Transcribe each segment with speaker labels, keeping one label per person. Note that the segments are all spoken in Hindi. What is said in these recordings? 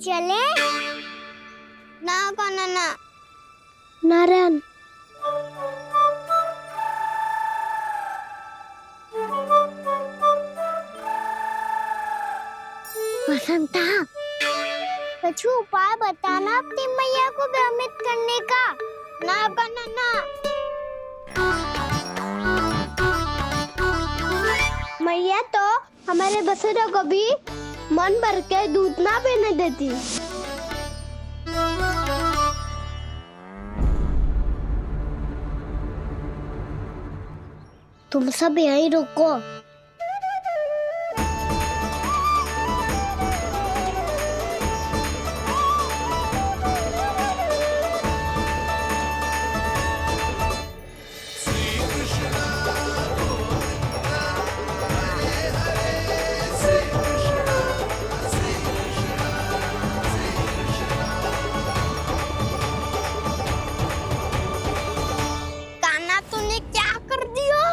Speaker 1: चले ना काना ना
Speaker 2: नारायण
Speaker 1: बसंता कुछ उपाय बताना अपनी मैया को भ्रमित करने का। ना काना ना
Speaker 2: मैया तो हमारे बसुरों को भी मन भर के दूध ना पीने देती।
Speaker 1: तुम सब यहीं रुको। कान्हा तूने क्या कर दिया?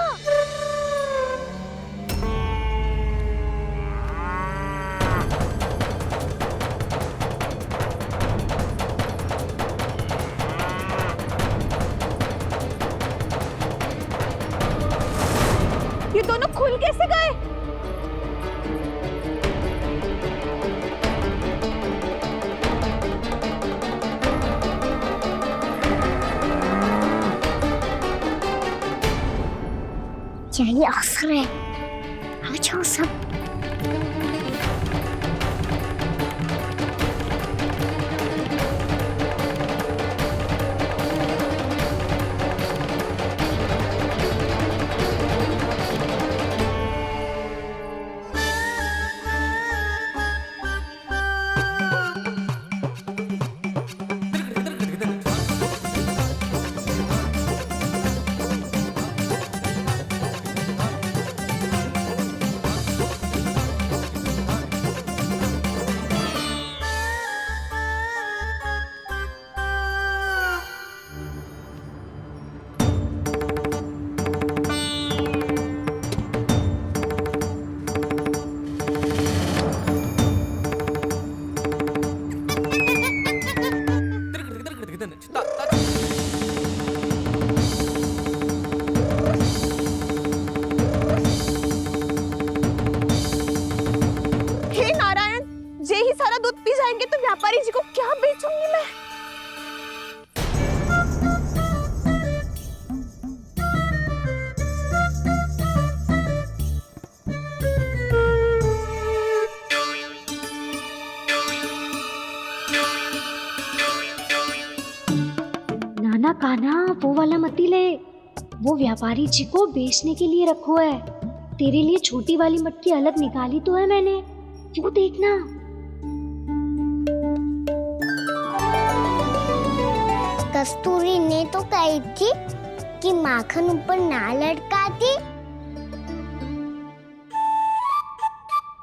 Speaker 3: ये दोनों खुल कैसे गए?
Speaker 1: यही अवसर है, आ जाओ सब।
Speaker 3: हे नारायण, ये ही सारा दूध पी जाएंगे तो व्यापारी जी को क्या बेचूंगी मैं?
Speaker 2: नाना कान्हा वो वाला मती ले, वो व्यापारी जी को बेचने के लिए रखो है। तेरे लिए छोटी वाली मटकी अलग निकाली तो है मैंने, वो देखना।
Speaker 1: कस्तूरी ने तो कही थी कि माखन ऊपर ना लटकाती।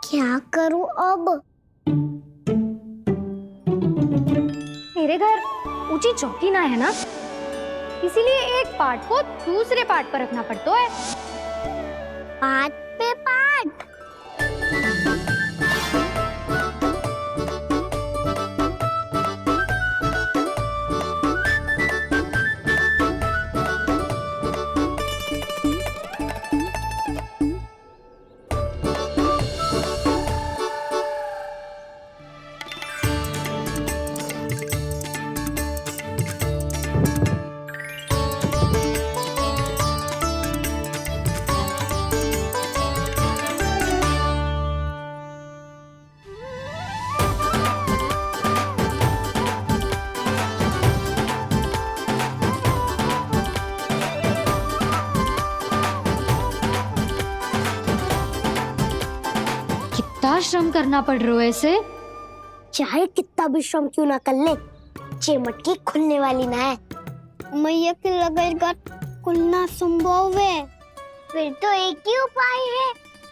Speaker 1: क्या करूं अब?
Speaker 4: मेरे घर ऊंची चौकी ना है ना, इसीलिए एक पार्ट को दूसरे पार्ट पर रखना पड़ता है।
Speaker 1: पाट पे पाट।
Speaker 2: कितना श्रम करना पड़ रहा है इसे।
Speaker 1: चाहे कितना भी श्रम क्यों ना कर ले, ये मटकी खुलने वाली ना है। मैया के लगेगा खुलना संभव है। फिर तो एक ही उपाय है,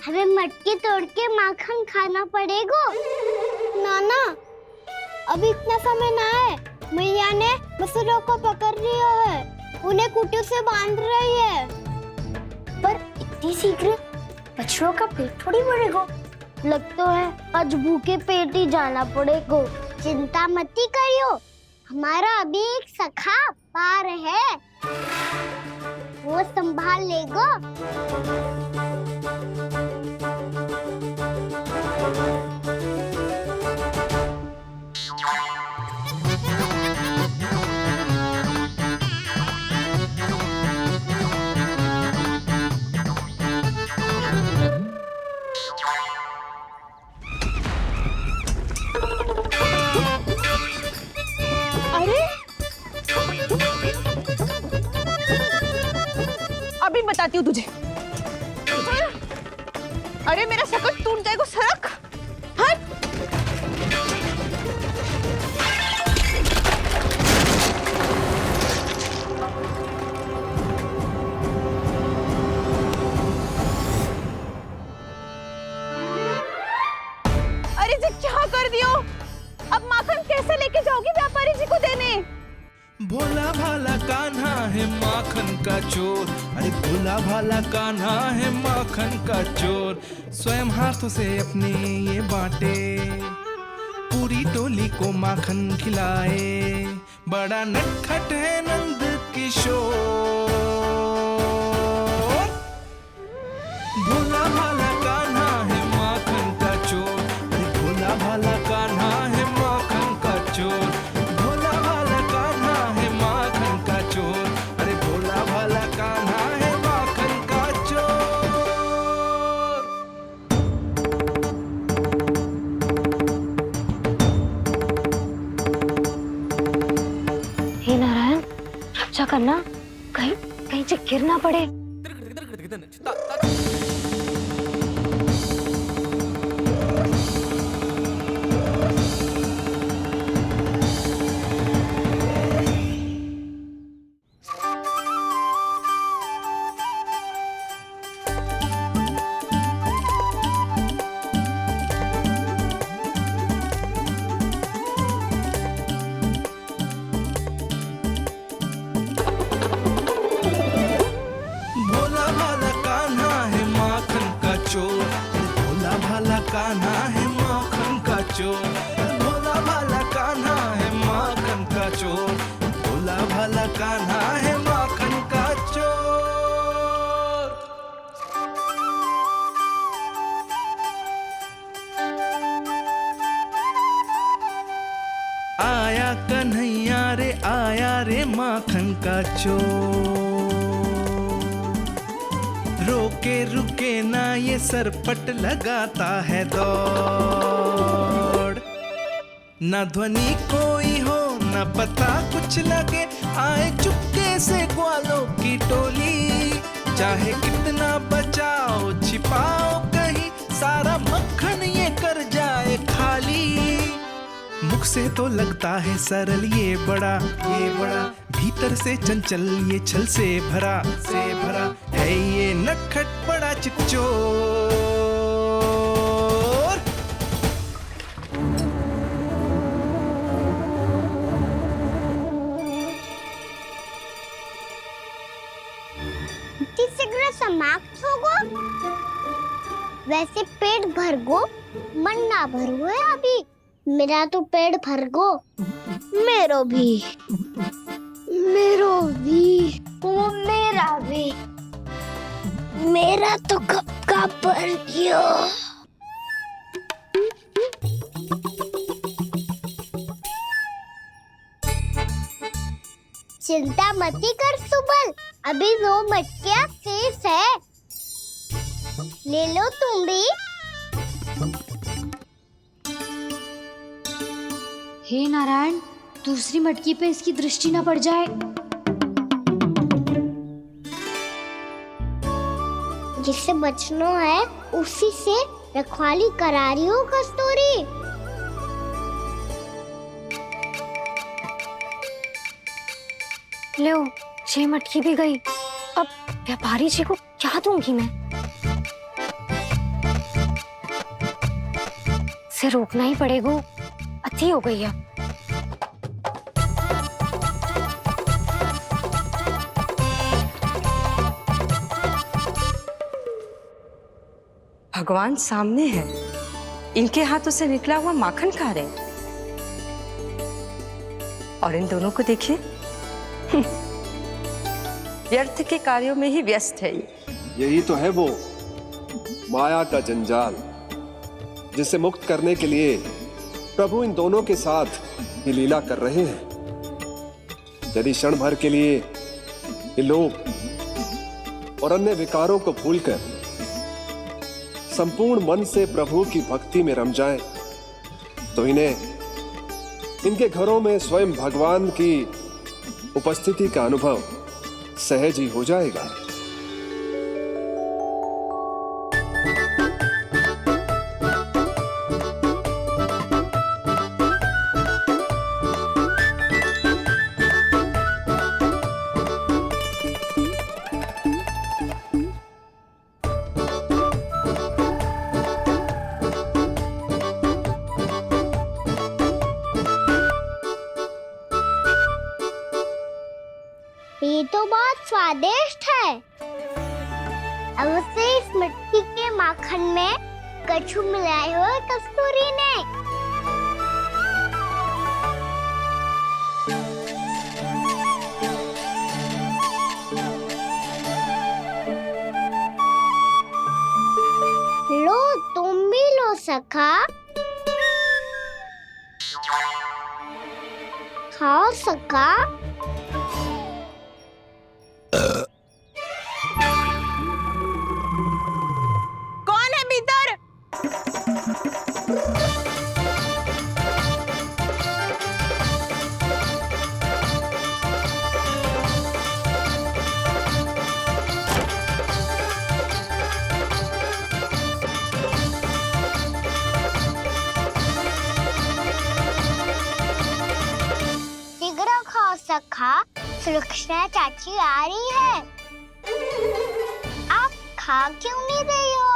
Speaker 1: हमें मटकी तोड़ के माखन खाना पड़ेगा। नाना, अभी इतना समय ना है। मैया ने बसुरों को पकड़ लिया है, उन्हें कुटियों से बांध रही है। पर इतनी शीघ्र बछड़ों का पेट थोड़ी भरेगा। लगता है आज भूखे पेट ही जाना पड़ेगा। चिंता मत करियो, हमारा अभी एक सखा पार है, वो संभाल लेगा।
Speaker 3: अभी बताती हूँ तुझे। अरे मेरा शकट टूट जाएगा, सरक हट। अरे जी क्या कर दियो? अब माखन कैसे लेके जाओगी व्यापारी जी को देने?
Speaker 5: भोला भाला कान्हा है माखन का चोर, अरे भोला भाला कान्हा है माखन का चोर। स्वयं हाथों से अपने ये बांटे, पूरी टोली को माखन खिलाए। बड़ा नटखट है नंद किशोर। भोला भाला कान्हा है माखन का चोर, अरे भोला भाला कान्हा है माखन का चोर।
Speaker 2: हे नारायण, रक्षा करना, कहीं कहीं से गिर ना पड़े।
Speaker 5: कान्हा है माखन का चोर, भोला भाला कान्हा है माखन का चोर। भोला भाला कान्हा है माखन का चोर। आया कन्हैया रे आया रे माखन का चोर। रोके रुके ना ये सरपट लगाता है दौड़। ना ध्वनि कोई हो ना पता कुछ लगे, आए चुपके से ग्वालों की टोली। चाहे कितना बचाओ छिपाओ कहीं, सारा मक्खन ये कर जाए खाली। मुख से तो लगता है सरल ये बड़ा भीतर से चंचल ये छल से भरा है ये नटखट बड़ा चिकचोर।
Speaker 1: शीघ्र समाप्त होगो, वैसे पेट भर गो मन ना भर है अभी। मेरा तो पेट भर गो, मेरो भी वो मेरा भी, मेरा तो कब का भर गयो। चिंता मती कर सुबल, अभी 2 मटकियां शेष है, ले लो तुम भी।
Speaker 2: हे नारायण, दूसरी मटकी पे इसकी दृष्टि न पड़ जाए।
Speaker 1: जिससे बचना है उसी से रखवाली करा रही हो कस्तूरी।
Speaker 2: लो, 6 मटकी भी गई। अब व्यापारी जी को क्या दूंगी मैं? इसे रोकना ही पड़ेगा, अति हो गई है।
Speaker 6: भगवान सामने है, इनके हाथों से निकला हुआ माखन खा रहे। और इन दोनों को देखिए, व्यर्थ के कार्यों में ही व्यस्त है ये।
Speaker 7: यही तो है वो माया का जंजाल, जिसे मुक्त करने के लिए प्रभु इन दोनों के साथ ये लीला कर रहे हैं। यदि क्षण भर के लिए ये लोग और अन्य विकारों को भूलकर संपूर्ण मन से प्रभु की भक्ति में रम जाएं, तो इन्हें इनके घरों में स्वयं भगवान की उपस्थिति का अनुभव सहज ही हो जाएगा।
Speaker 1: ये तो बहुत स्वादिष्ट है। अवश्य इस मिट्टी के माखन में कछु मिलाए हो कस्तूरी ने। लो तुम भी लो सखा, खाओ सखा।
Speaker 3: कौन है भीतर?
Speaker 1: शीघ्र खाओ सखा, सुलक्षणा चाची आ रही है। आप खा क्यों नहीं रही हो?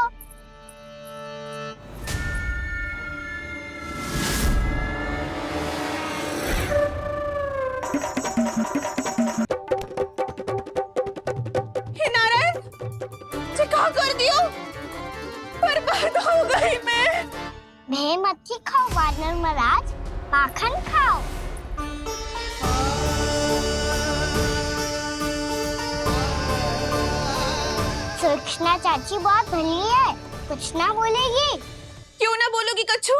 Speaker 3: हे नारायण, ये क्या कर दियो? बर्बाद हो गई मैं।
Speaker 1: मच्छी खाओ वानर महाराज, माखन खाओ। सुलक्षणा चाची बहुत भली है, कुछ ना बोलेगी।
Speaker 3: क्यों ना बोलोगी कच्छू?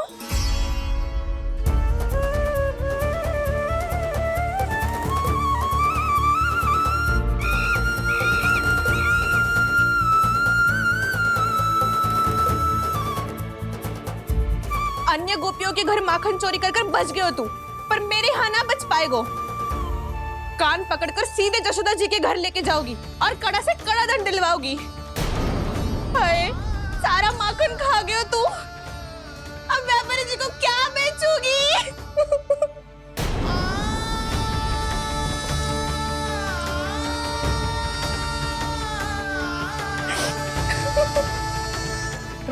Speaker 3: अन्य गोपियों के घर माखन चोरी कर बच गए हो तू, पर मेरे यहाँ ना बच पाएगो। कान पकड़कर सीधे जशोदा जी के घर लेके जाओगी और कड़ा से कड़ा दंड दिलवाओगी। हाय, सारा माखन खा गए हो तू। अब व्यापारी जी को क्या बेचूगी?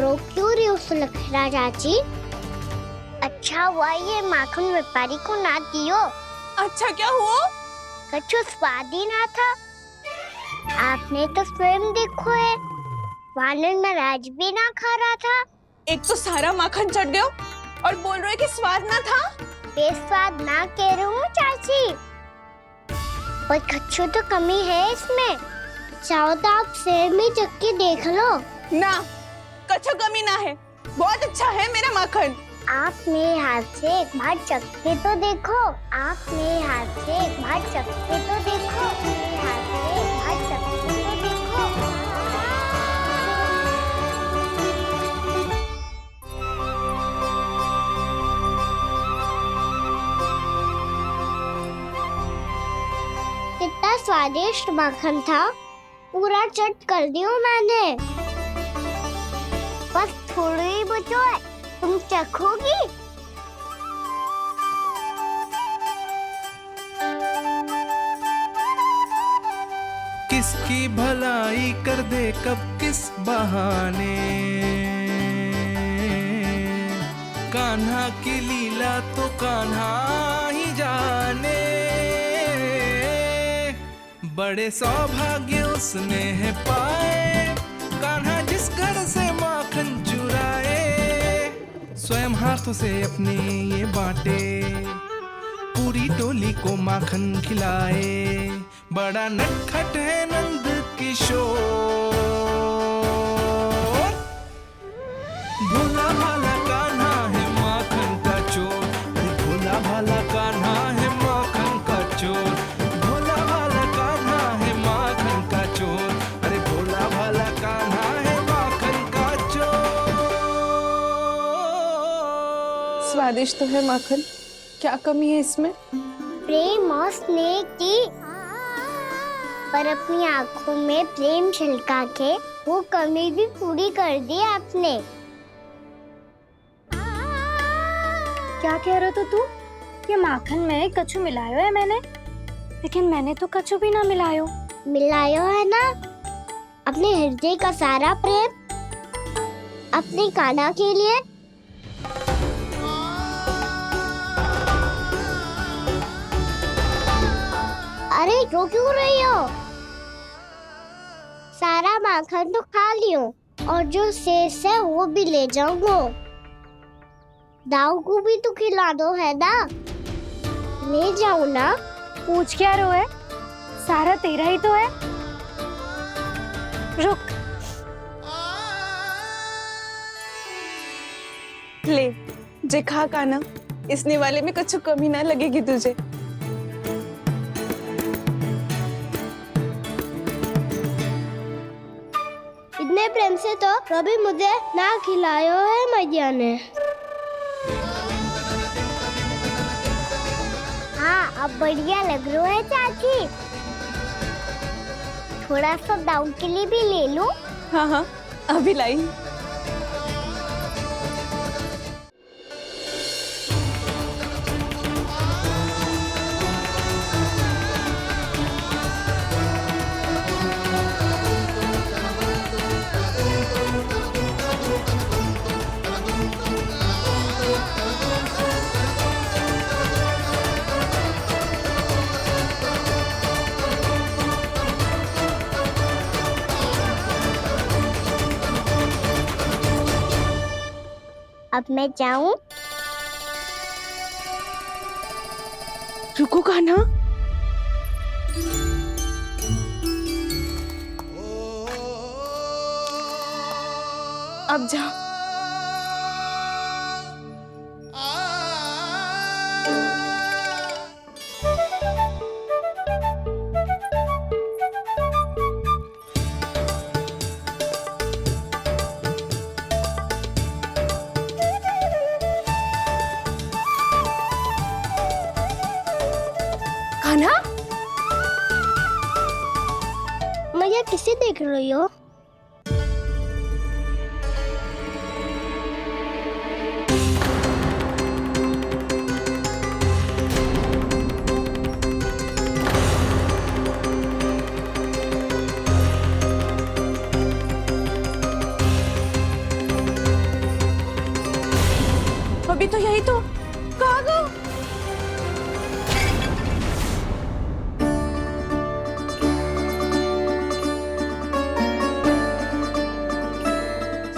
Speaker 1: रो क्यों रही हो सुलक्षणा चाची? अच्छा हुआ ये माखन व्यापारी को ना दियो।
Speaker 3: अच्छा क्या हुआ?
Speaker 1: कछु स्वाद ही ना था। आपने तो स्वयं देखो है, वानर महाराज भी ना खा रहा था।
Speaker 3: एक तो सारा माखन चढ़ गया और बोल रहे कि स्वाद ना था।
Speaker 1: बेस्वाद ना कह रही हूँ चाची, पर कछु तो कमी है इसमें। चाहो तो आप स्वयं ही चख के देख लो।
Speaker 3: ना, कछु कमी ना है, बहुत अच्छा है मेरा माखन।
Speaker 1: आप मेरे हाथ से एक बार चख के तो देखो। आप मेरे हाथ से एक बार चख के तो देखो। मेरे हाथ से एक बार चख के तो देखो। कितना स्वादिष्ट माखन था, पूरा चट कर दिया मैंने। बस थोड़ी ही बचो है, तुम चखोगी?
Speaker 5: किसकी भलाई कर दे कब किस बहाने, कान्हा की लीला तो कान्हा ही जाने। बड़े सौभाग्य उसने है पाए, कान्हा जिस घर से माखन चुराए, स्वयं हाथों से अपने ये बांटे। पूरी टोली को माखन खिलाए। बड़ा नटखट है नंद किशोर, भोला भाला कान्हा है माखन का चोर। भोला भाला कान्हा है माखन का चोर, भोला भाला कान्हा है माखन का चोर। अरे भोला भाला कान्हा है माखन का चोर।
Speaker 3: स्वादिष्ट तो है माखन, क्या कमी है इसमें?
Speaker 1: प्रेम और स्नेह की, पर अपनी आंखों में प्रेम छलका के वो कमी भी पूरी कर दी आपने।
Speaker 4: क्या कह रहे हो तू? ये माखन में कछु मिलायो है मैंने, लेकिन मैंने तो कछु भी ना मिलायो।
Speaker 1: मिलायो है ना अपने हृदय का सारा प्रेम अपनी कान्हा के लिए। अरे रो क्यों रही हो? सारा माखन तो खा लियो और जो शेष है वो भी ले जाऊंगा। दाऊ को भी तो खिला दो है ना, ले जाओ ना।
Speaker 4: पूछ क्या रो है, सारा तेरा ही तो है। रुक,
Speaker 3: ले जे खा कान्हा, इसने वाले में कुछ कमी ना लगेगी तुझे।
Speaker 1: इतने प्रेम से तो कभी मुझे ना खिलायो है मैया ने। हाँ अब बढ़िया लग रहा है चाची। थोड़ा सा दाऊ के लिए भी ले लो।
Speaker 3: हाँ हाँ अभी लाई।
Speaker 1: अब मैं जाऊं?
Speaker 3: रुको कान्हा, अब जा। कान्हा,
Speaker 1: मैया किसे देख रही हो?
Speaker 3: अभी तो यही तो। कहाँ गो?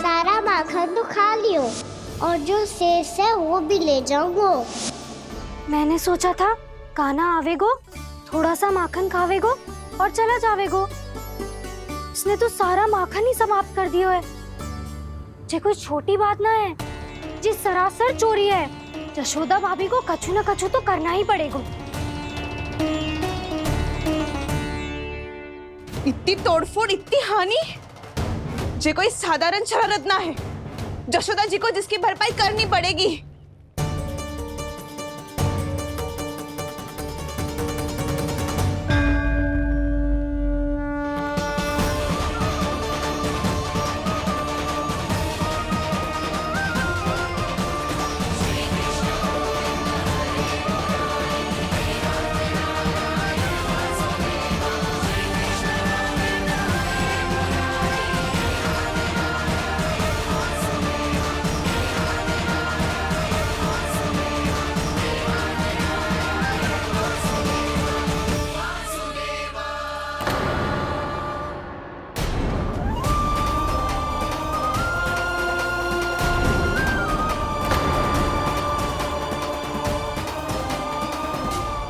Speaker 1: सारा माखन तो खा लियो और जो शेष है वो भी ले जाऊंगा।
Speaker 4: मैंने सोचा था कान्हा आवेगो, थोड़ा सा माखन खावेगो और चला जावेगो। इसने तो सारा माखन ही समाप्त कर दियो है। ये कोई छोटी बात ना है, जी सरासर चोरी है। यशोदा भाभी को कछु न कछु तो करना ही पड़ेगा।
Speaker 3: इतनी तोड़फोड़, इतनी हानि, ये कोई साधारण शरारत ना है। यशोदा जी को जिसकी भरपाई करनी पड़ेगी।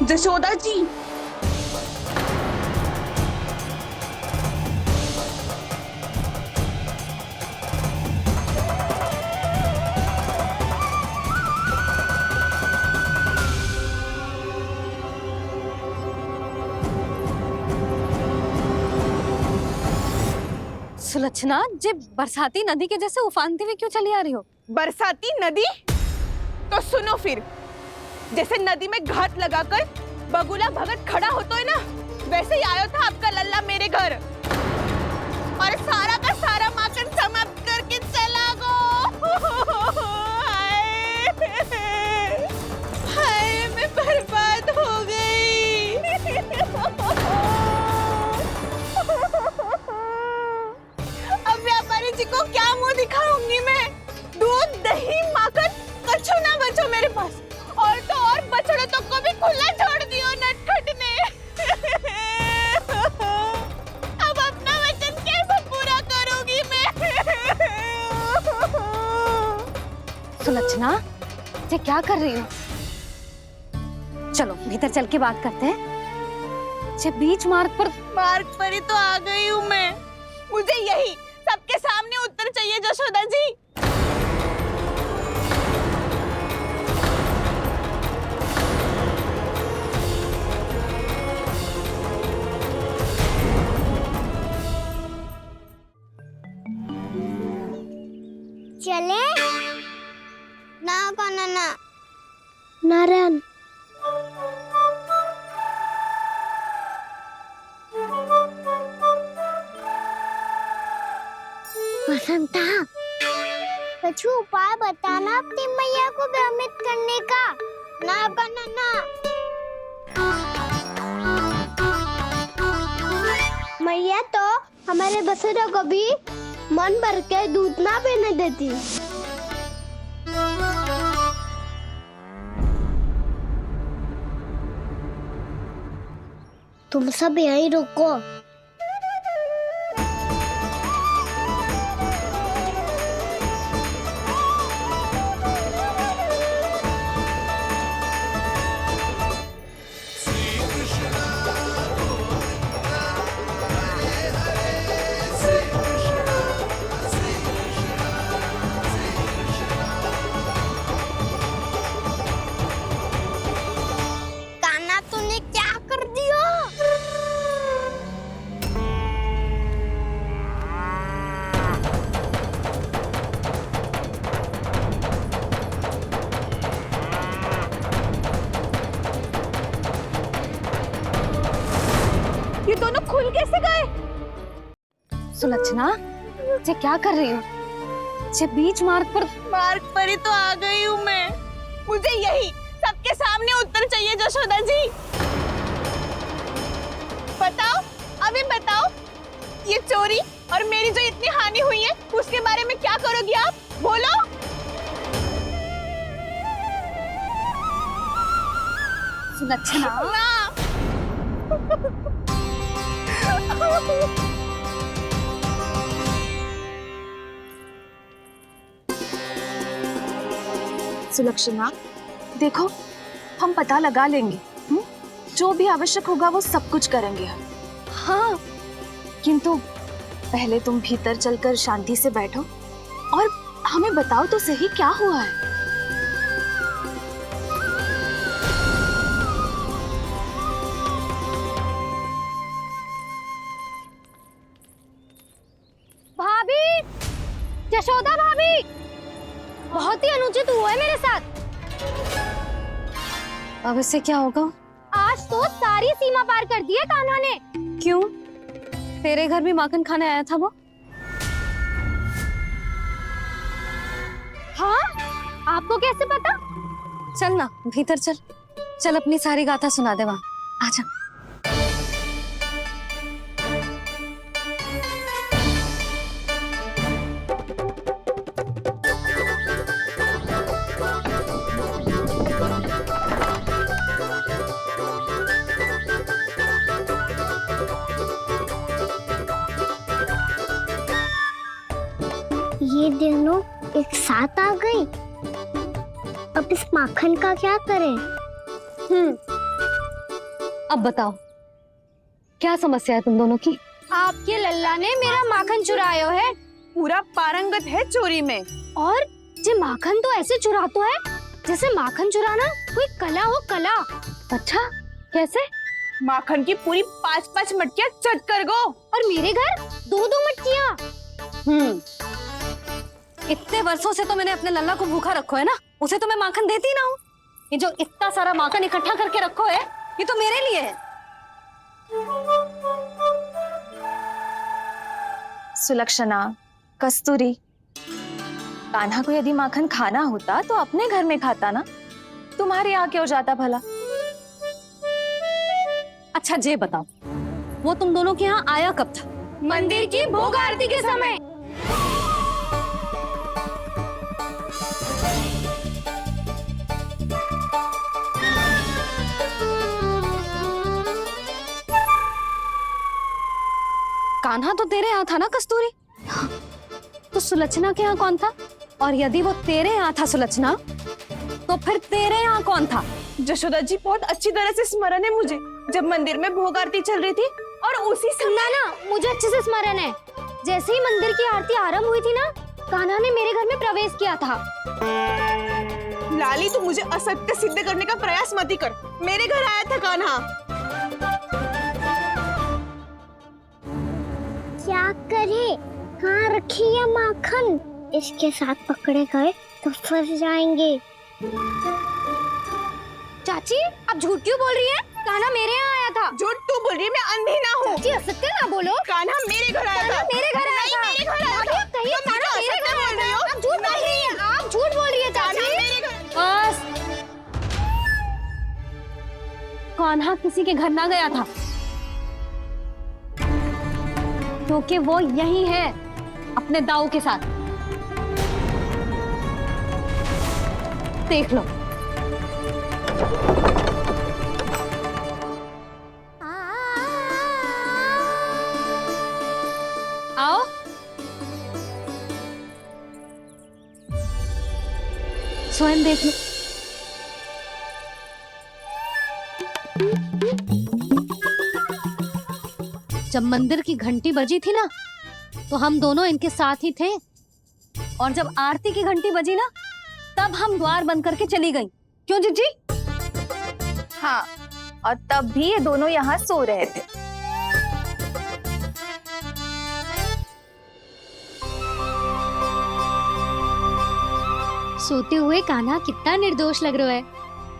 Speaker 3: जशोदा जी,
Speaker 4: सुलक्षणा, जे बरसाती नदी के जैसे उफानते हुए क्यों चली आ रही हो?
Speaker 3: बरसाती नदी? तो सुनो फिर, जैसे नदी में घाट लगाकर बगुला भगत खड़ा होता है ना, वैसे ही आया था आपका लल्ला मेरे घर और सारा का सारा माखन समाप्त करके चला गो। हाय, मैं बर्बाद हो गई। अब व्यापारी जी को क्या मुंह दिखाऊंगी मैं? दूध, दही, माखन कछु ना बचो मेरे पास। और तो और बछड़े तो को भी खुला छोड़ दियो नटखट ने। अब अपना वचन कैसे पूरा करूंगी मैं?
Speaker 4: सुलक्षणा, ये क्या कर रही हो? चलो भीतर चल के बात करते हैं। ये बीच मार्ग पर
Speaker 3: ही तो आ गई हूँ मैं। मुझे यही सबके सामने उत्तर चाहिए जशोदा जी।
Speaker 1: चले ना काना ना नारायण। बसंता, कुछ उपाय बताना अपनी मैया को भ्रमित करने का। ना काना ना। मैया तो हमारे बछड़ों को भी मन भर के दूध ना पीने देती। तुम सब यहीं रुको। कान्हा, तूने क्या कर दिया?
Speaker 3: ये दोनों खुल कैसे गए?
Speaker 4: सुलक्षणा, ये क्या कर रही हो? ये बीच मार्ग
Speaker 3: पर ही तो आ गई हूँ मैं। मुझे यही सबके सामने उत्तर चाहिए जशोदा जी। बताओ, अभी बताओ, ये चोरी और मेरी जो इतनी हानि हुई है उसके बारे में क्या करोगी आप? बोलो।
Speaker 4: सुलक्षणा,
Speaker 3: ना।
Speaker 8: सुलक्षणा, देखो, हम पता लगा लेंगे। जो भी आवश्यक होगा वो सब कुछ करेंगे हम।
Speaker 4: हाँ,
Speaker 8: किंतु पहले तुम भीतर चलकर शांति से बैठो और हमें बताओ तो सही क्या हुआ है।
Speaker 4: भाभी, यशोदा भाभी, बहुत ही अनुचित हुआ है मेरे साथ। अब इससे क्या होगा? आज तो सारी सीमा पार कर दी है कान्हा ने। क्यों? तेरे घर भी माखन खाने आया था वो? हाँ, आपको कैसे पता? चल ना भीतर चल, चल अपनी सारी गाथा सुना दे वहां। आजा।
Speaker 1: ये दोनों एक साथ आ गई। अब इस माखन का क्या करें?
Speaker 4: अब बताओ क्या समस्या है तुम दोनों की?
Speaker 1: आपके लल्ला ने मेरा माखन चुरायो है
Speaker 3: पूरा पारंगत है चोरी में।
Speaker 4: और जे माखन तो ऐसे चुरातो है जैसे माखन चुराना कोई कला हो, कला। अच्छा, कैसे?
Speaker 3: माखन की पूरी 5-5 मटकियां चट कर गो।
Speaker 4: और मेरे घर 2-2 मटकियां। इतने वर्षों से तो मैंने अपने लल्ला को भूखा रखो है ना, उसे तो मैं माखन देती ही ना हूँ। ये जो इतना सारा माखन इकट्ठा करके रखो है, ये तो मेरे लिए है।
Speaker 8: सुलक्षणा, कस्तूरी, कान्हा को यदि माखन खाना होता तो अपने घर में खाता ना, तुम्हारे यहाँ क्यों जाता भला?
Speaker 4: अच्छा ये बताओ, वो तुम दोनों के यहाँ आया कब था?
Speaker 3: मंदिर की भोग आरती के समय।
Speaker 4: कान्हा तो तेरे यहाँ था ना कस्तूरी? तो सुलक्षणा के यहाँ कौन था? और यदि वो तेरे यहाँ था सुलक्षणा, तो फिर तेरे यहाँ कौन था?
Speaker 3: जशोदा जी, बहुत अच्छी तरह से स्मरण है मुझे, जब मंदिर में भोग आरती चल रही थी और उसी समय
Speaker 4: ना, मुझे अच्छे से स्मरण है। जैसे ही मंदिर की आरती आरंभ हुई थी ना, कान्हा ने मेरे घर में प्रवेश किया था।
Speaker 3: लाली, तू मुझे असत्य सिद्ध करने का प्रयास मत ही कर। मेरे घर आया था कान्हा।
Speaker 1: क्या करे, कहाँ रखी है माखन? इसके साथ पकड़े गए तो फंस जाएंगे।
Speaker 4: चाची, आप झूठ क्यों बोल रही हैं? कान्हा मेरे यहाँ आया था।
Speaker 3: झूठ तू बोल रही है, मैं अंधी ना हूँ।
Speaker 4: चाची, असत्य ना बोलो।
Speaker 3: कान्हा मेरे घर आया था।
Speaker 4: मेरे घर आया था।
Speaker 3: मेरे घर आया था।
Speaker 4: कहिए कान्हा मेरे घर आया था। आप झूठ बोल रही हैं। आप झूठ बोल रही है चाची। बस, कान्हा किसी के घर ना गया था, क्योंकि वो यही है अपने दाऊ के साथ। देख लो। आओ। स्वयं देख लो। जब मंदिर की घंटी बजी थी ना, तो हम दोनों इनके साथ ही थे, और जब आरती की घंटी बजी ना, तब हम द्वार बंद करके चली गई। क्यों जीजी?
Speaker 8: हाँ, और तब भी ये दोनों यहाँ सो रहे थे।
Speaker 4: सोते हुए कान्हा कितना निर्दोष लग रहा है।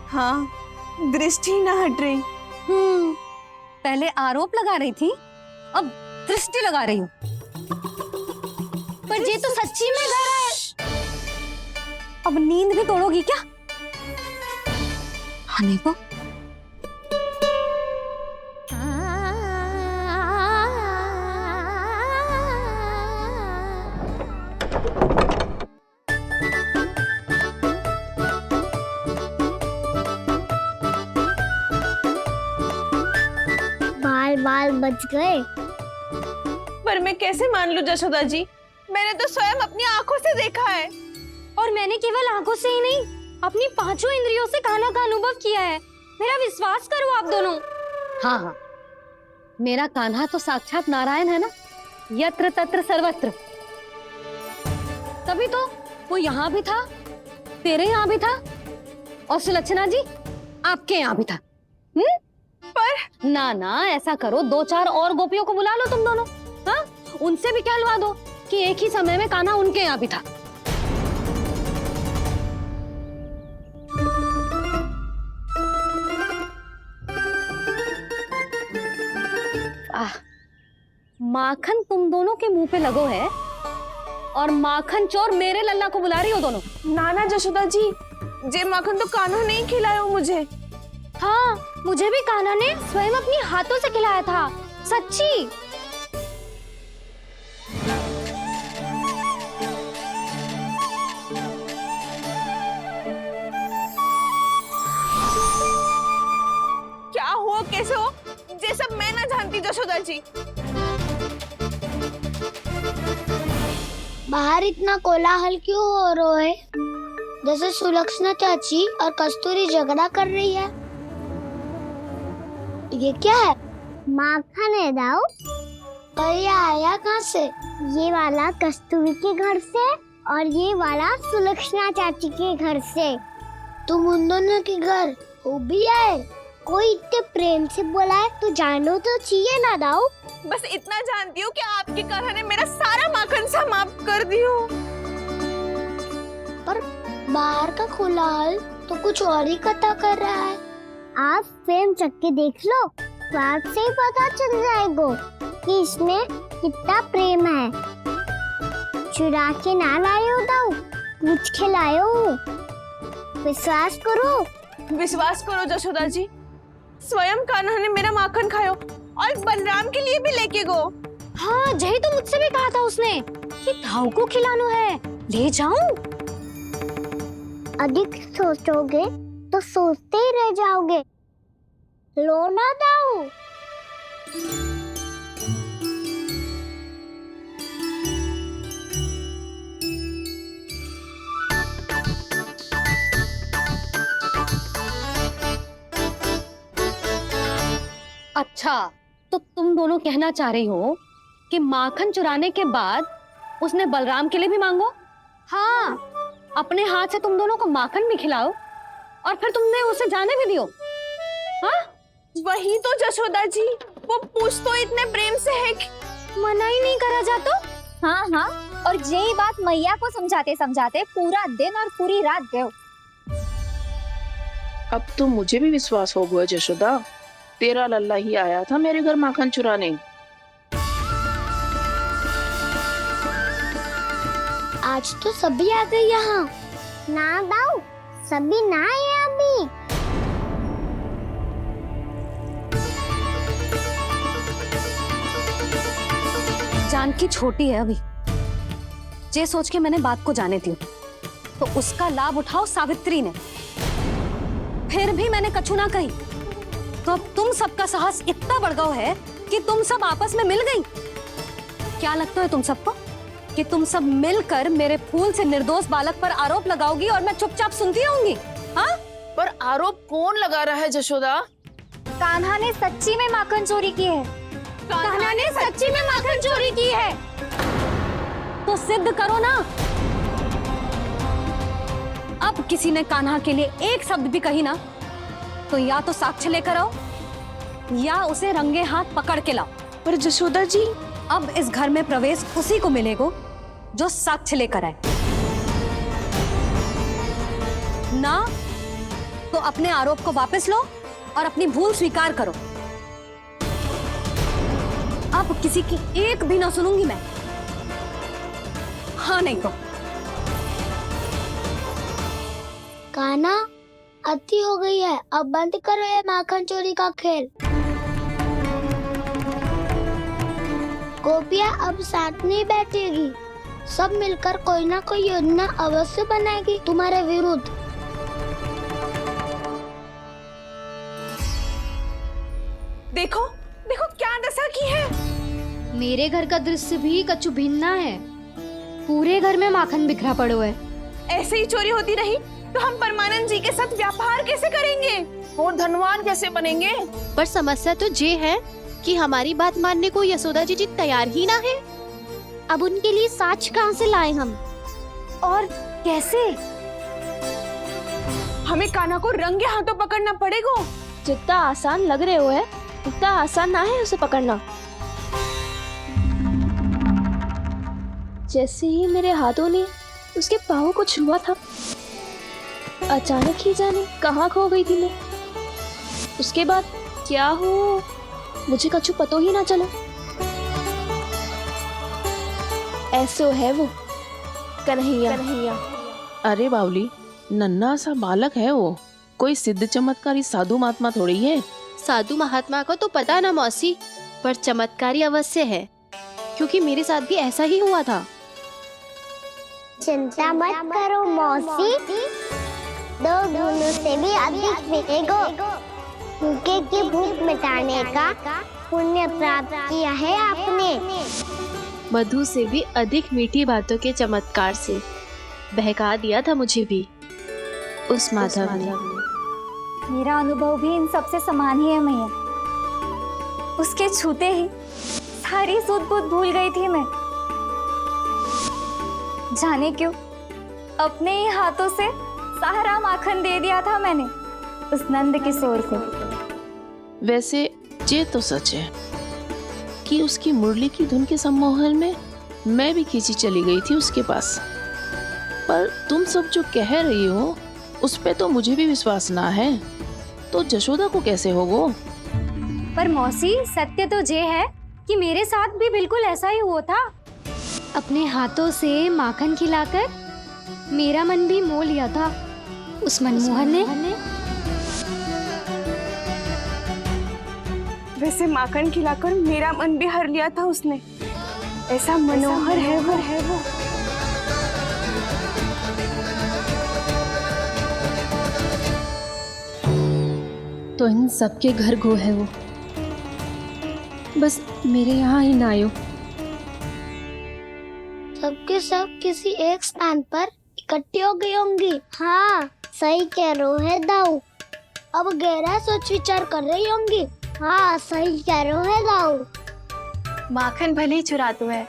Speaker 3: हाँ, दृष्टि ना हट रही।
Speaker 4: पहले आरोप लगा रही थी, अब दृष्टि लगा रही हूँ। पर ये तो सच्ची में घर है। अब नींद भी तोड़ोगी क्या? हाँ, देखो।
Speaker 1: बाल बच गए।
Speaker 3: पर मैं कैसे मान लूं जशोदा जी, मैंने तो स्वयं अपनी आंखों से देखा है।
Speaker 4: और मैंने केवल आंखों से ही नहीं, अपनी 5 इंद्रियों से कान्हा का अनुभव किया है। मेरा विश्वास करो आप दोनों। हाँ हाँ, मेरा कान्हा तो साक्षात नारायण है ना, यत्र तत्र सर्वत्र। तभी तो वो यहाँ भी था, तेरे यहाँ भी था, और सुलक्षणा जी आपके यहाँ भी था। पर ना ना, ऐसा करो, 2-4 और गोपियों को बुला लो तुम दोनों। हाँ, उनसे भी कहलवा दो कि एक ही समय में कान्हा उनके यहाँ भी था। माखन तुम दोनों के मुंह पे लगो है, और माखन चोर मेरे लल्ला को बुला रही हो दोनों।
Speaker 3: नाना जशोदा जी, जे माखन तो कान्हा नहीं खिलाया मुझे।
Speaker 4: हाँ, मुझे भी कान्हा ने स्वयं अपनी हाथों से खिलाया था, सच्ची।
Speaker 3: क्या हो, कैसे हो, ये सब मैं ना जानती जशोदा जी।
Speaker 1: बाहर इतना कोलाहल क्यों हो रहा है? जैसे सुलक्षणा चाची और कस्तूरी झगड़ा कर रही है। ये क्या है? माखन है दाऊ। और ये आया कहाँ से? ये वाला कस्तूरी के घर से और ये वाला सुलक्षणा चाची के घर से। तुम उन दोनों के घर वो भी आए? कोई इतने प्रेम से बोला है तो जानो तो चाहिए ना दाऊ।
Speaker 3: बस इतना जानती हूँ कि आपकी कान्हा ने मेरा सारा माखन समाप्त कर दियो।
Speaker 1: पर बाहर का खुला हल तो कुछ और ही कथा कर रहा है। आप फ्रेम चक के देख लो, तो आपसे ही पता चल जाएगा कि इसमें कितना प्रेम है। चुरा के ना लाए हो दाऊ, पूछ के लाए हो। विश्वास करो
Speaker 3: जशोदा जी, स्वयं कान्हा ने मेरा माखन खायो और बलराम के लिए भी लेके गो।
Speaker 4: हाँ जही तो मुझसे भी कहा था उसने कि दाऊ को खिलानो है, ले जाऊं।
Speaker 1: अधिक सोचोगे तो सोचते ही रह जाओगे। लो ना दाऊ।
Speaker 4: अच्छा तो तुम दोनों कहना चाह रही हो कि माखन चुराने के बाद उसने बलराम के लिए भी मांगो? हाँ, अपने हाथ से तुम दोनों को माखन भी खिलाओ और फिर तुमने उसे जाने भी दियो। हाँ
Speaker 3: वही तो जशोदा जी, वो पूछ तो इतने प्रेम से है कि
Speaker 4: मना ही नहीं करा जातो।
Speaker 9: हाँ हाँ, और यही बात मैया को समझाते समझाते पूरा दिन और पूरी रात गयो।
Speaker 10: अब तो मुझे भी विश्वास हो गया जशोदा, तेरा लल्ला ही आया था मेरे घर माखन चुराने।
Speaker 1: आज तो सभी आ गए यहाँ। ना दाऊ, सभी ना आए अभी।
Speaker 4: जानकी छोटी है अभी, जे सोच के मैंने बात को जाने दी तो उसका लाभ उठाओ सावित्री ने। फिर भी मैंने कछु ना कही तो अब तुम सबका साहस इतना बढ़ गया है कि तुम सब आपस में मिल गई। क्या लगता है तुम सबको कि तुम सब मिलकर मेरे फूल से निर्दोष बालक पर आरोप लगाओगी और मैं चुपचाप सुनती रहूंगी? हाँ?
Speaker 10: पर आरोप कौन लगा रहा है जशोदा?
Speaker 9: कान्हा ने सच्ची में माखन चोरी की है।
Speaker 4: कान्हा ने सच्ची में माखन चोरी की है तो सिद्ध करो ना। अब किसी ने कान्हा के लिए एक शब्द भी कही ना तो या तो साक्ष्य लेकर आओ या उसे रंगे हाथ पकड़ के लाओ।
Speaker 10: पर जशोदा जी,
Speaker 4: अब इस घर में प्रवेश उसी को मिलेगा जो साक्ष्य लेकर आए। ना तो अपने आरोप को वापस लो और अपनी भूल स्वीकार करो। अब किसी की एक भी ना सुनूंगी मैं। हाँ नहीं तो
Speaker 1: कान्हा, अति हो गई है, अब बंद करो ये माखन चोरी का खेल। गोपिया अब साथ नहीं बैठेगी, सब मिलकर कोई ना कोई योजना अवश्य बनाएगी तुम्हारे विरुद्ध।
Speaker 3: देखो देखो क्या दशा की है।
Speaker 2: मेरे घर का दृश्य भी कछु भिन्न है। पूरे घर में माखन बिखरा पड़ो है।
Speaker 3: ऐसे ही चोरी होती रही तो हम परमानंद जी के साथ व्यापार कैसे करेंगे
Speaker 10: और धनवान कैसे बनेंगे?
Speaker 11: पर समस्या तो ये है कि हमारी बात मानने को यशोदा जी तैयार ही ना है। अब उनके लिए साक्ष्य कहाँ से लाए हम?
Speaker 4: और कैसे?
Speaker 3: हमें कान्हा को रंगे हाथों पकड़ना पड़ेगा।
Speaker 11: जितना आसान लग रहे हो है उतना आसान ना है उसे पकड़ना। जैसे ही मेरे हाथों ने उसके पाँव को छुआ था, अचानक ही जाने कहाँ खो गई थी मैं। उसके बाद क्या हो मुझे कछु पतो ही ना चला। ऐसो है वो कन्हैया।
Speaker 10: अरे बावली, नन्हा सा बालक है वो, कोई सिद्ध चमत्कारी साधु महात्मा थोड़ी है।
Speaker 11: साधु महात्मा को तो पता ना मौसी, पर चमत्कारी अवश्य है, क्योंकि मेरे साथ भी ऐसा ही हुआ था।
Speaker 1: चिंता मत करो मौसी, 2 गुणों से भी अधिक मिलेगा। भूखे की भूख मिटाने का पुण्य प्राप्त किया है आपने।
Speaker 11: मधु से भी अधिक मीठी बातों के चमत्कार से बहका दिया था मुझे भी उस माधव ने।
Speaker 9: मेरा अनुभव भी इन सबसे समान ही है मैया।
Speaker 8: उसके छूते ही सारी सूध बूध भूल गई थी मैं। जाने क्यों अपने ही हाथों से सारा माखन दे दिया था मैंने उस नंद किशोर को।
Speaker 10: वैसे ये तो सच है कि उसकी मुरली की धुन के सम्मोहन में मैं भी खींची चली गई थी उसके पास। पर तुम सब जो कह रही हो उस पे तो मुझे भी विश्वास ना है, तो जशोदा को कैसे होगो?
Speaker 4: पर मौसी, सत्य तो ये है कि मेरे साथ भी बिल्कुल ऐसा ही हुआ था। अपने हाथों से माखन खिलाकर मेरा मन भी मोह लिया था उस मनमोहन ने।
Speaker 3: वैसे माखन खिलाकर मेरा मन भी हर लिया था उसने। ऐसा मनोहर है वो।
Speaker 11: तो इन सबके घर गो है वो, बस मेरे यहाँ ही ना आयो।
Speaker 1: सबके सब किसी एक स्थान पर इकट्ठी हो गई होंगी। हाँ, सही कह रहे है दाऊ। अब गहरा सोच विचार कर रही होंगी। हाँ, सही कह रहे है दाऊ।
Speaker 12: माखन भले ही चुराते है,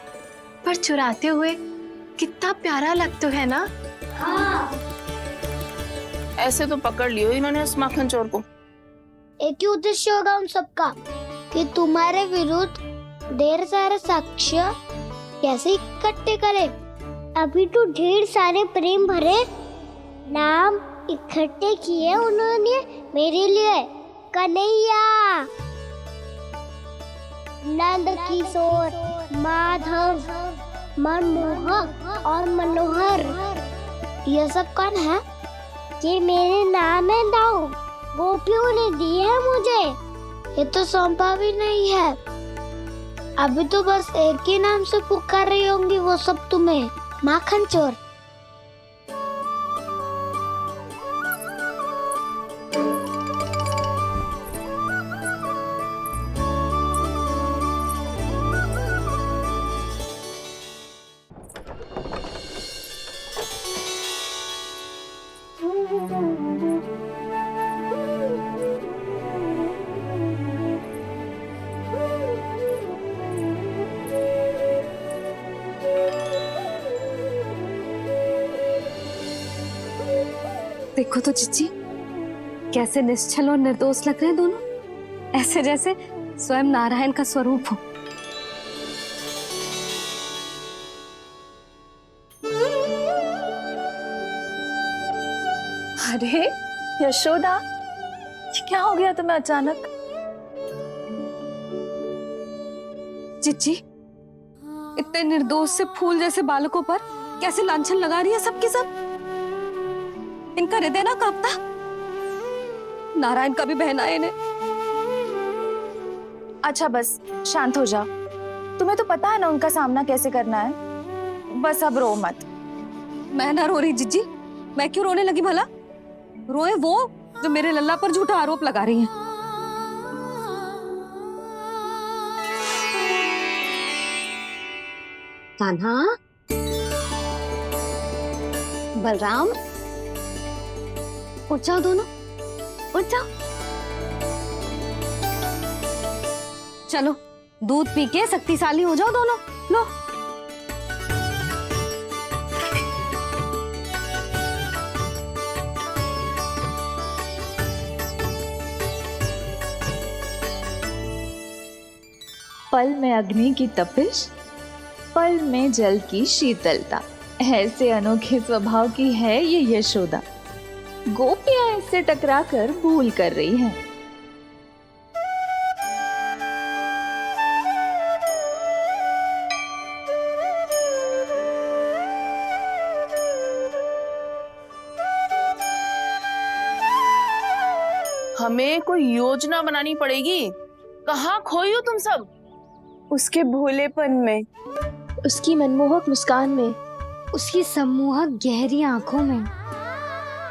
Speaker 12: पर चुराते हुए कितना प्यारा लगता है ना।
Speaker 1: हाँ।
Speaker 10: ऐसे तो पकड़ लियो इन्होंने उस माखन चोर को।
Speaker 1: एक ही उद्देश्य होगा उन सबका कि तुम्हारे विरुद्ध ढेर सारे साक्ष्य कैसे इकट्ठे करे। अभी तो ढेर सारे प्रेम भरे नाम इकट्ठे किए उन्होंने मेरे लिए। कन्हैया, नंद किशोर, माधव, मनमोहक और मनोहर, ये सब कौन है? ये मेरे नाम है दाऊ। गोपियों ने दी है मुझे, ये तो सौंपा भी नहीं है। अभी तो बस एक ही नाम से पुकार रही होंगी वो सब तुम्हें, माखन चोर।
Speaker 4: देखो तो चिच्ची, कैसे निश्चल और निर्दोष लग रहे हैं दोनों, ऐसे जैसे स्वयं नारायण का स्वरूप हो।
Speaker 8: अरे यशोदा, ये क्या हो गया तुम्हें अचानक?
Speaker 4: चिच्ची, इतने निर्दोष से फूल जैसे बालकों पर कैसे लांछन लगा रही है सबकी सब। इनका हृदय ना कांपता? नारायण का भी बहना है इन्हें।
Speaker 8: अच्छा बस शांत हो जाओ, तुम्हें तो पता है ना उनका सामना कैसे करना है। बस अब रो मत।
Speaker 4: मैं ना रो रही जिज्जी, मैं क्यों रोने लगी भला? रोए वो जो मेरे लल्ला पर झूठा आरोप लगा रही हैं। कान्हा, बलराम, उठ जाओ दोनों, उठ जाओ। चलो दूध पी के शक्तिशाली हो जाओ दोनों। लो।
Speaker 8: पल में अग्नि की तपिश, पल में जल की शीतलता, ऐसे अनोखे स्वभाव की है ये यशोदा। गोपियां इससे टकराकर भूल कर रही हैं।
Speaker 10: हमें कोई योजना बनानी पड़ेगी। कहाँ खोई हो तुम सब?
Speaker 3: उसके भोलेपन में,
Speaker 11: उसकी मनमोहक मुस्कान में,
Speaker 4: उसकी सम्मोहक गहरी आंखों में,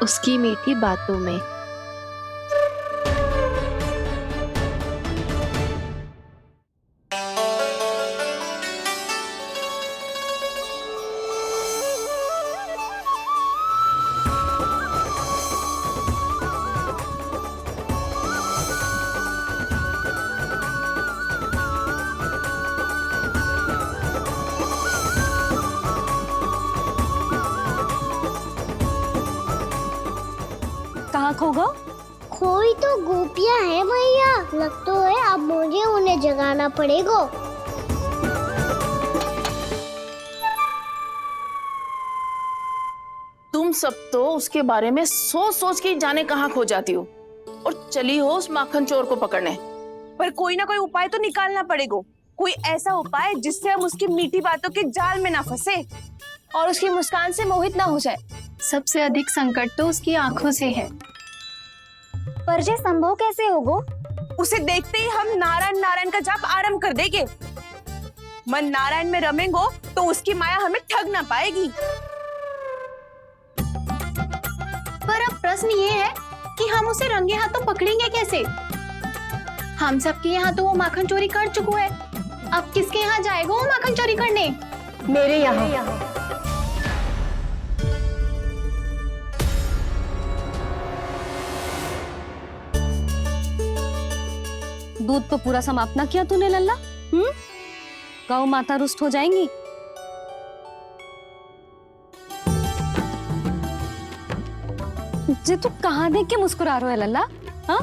Speaker 10: उसकी मीठी बातों में।
Speaker 4: कहाँ खो गो?
Speaker 1: कोई तो गोपियां है भैया, लगता है अब मुझे उन्हें जगाना पड़ेगा।
Speaker 10: तुम सब तो उसके बारे में सोच सोच के जाने कहाँ खो जाती हो और चली हो उस माखन चोर को पकड़ने।
Speaker 3: पर कोई ना कोई उपाय तो निकालना पड़ेगा, कोई ऐसा उपाय जिससे हम उसकी मीठी बातों के जाल में ना फंसे
Speaker 12: और उसकी मुस्कान से मोहित ना हो जाए। सबसे अधिक संकट तो उसकी आंखों से है।
Speaker 9: पर ये संभव कैसे होगा?
Speaker 3: उसे देखते ही हम नारायण नारायण का जाप आरंभ कर देंगे। मन नारायण में रमेंगो तो उसकी माया हमें ठग ना पाएगी।
Speaker 12: पर अब प्रश्न ये है कि हम उसे रंगे हाथों पकड़ेंगे कैसे? हम सबके यहाँ तो वो माखन चोरी कर चुका है, अब किसके यहाँ जाएगा वो माखन चोरी करने?
Speaker 4: मेरे यहाँ। दूध तो पूरा समाप्त ना किया तूने लल्ला? गौ माता रुष्ट हो जाएंगी। जे तू कहाँ देख के मुस्कुरा रहे हो लल्ला? हाँ,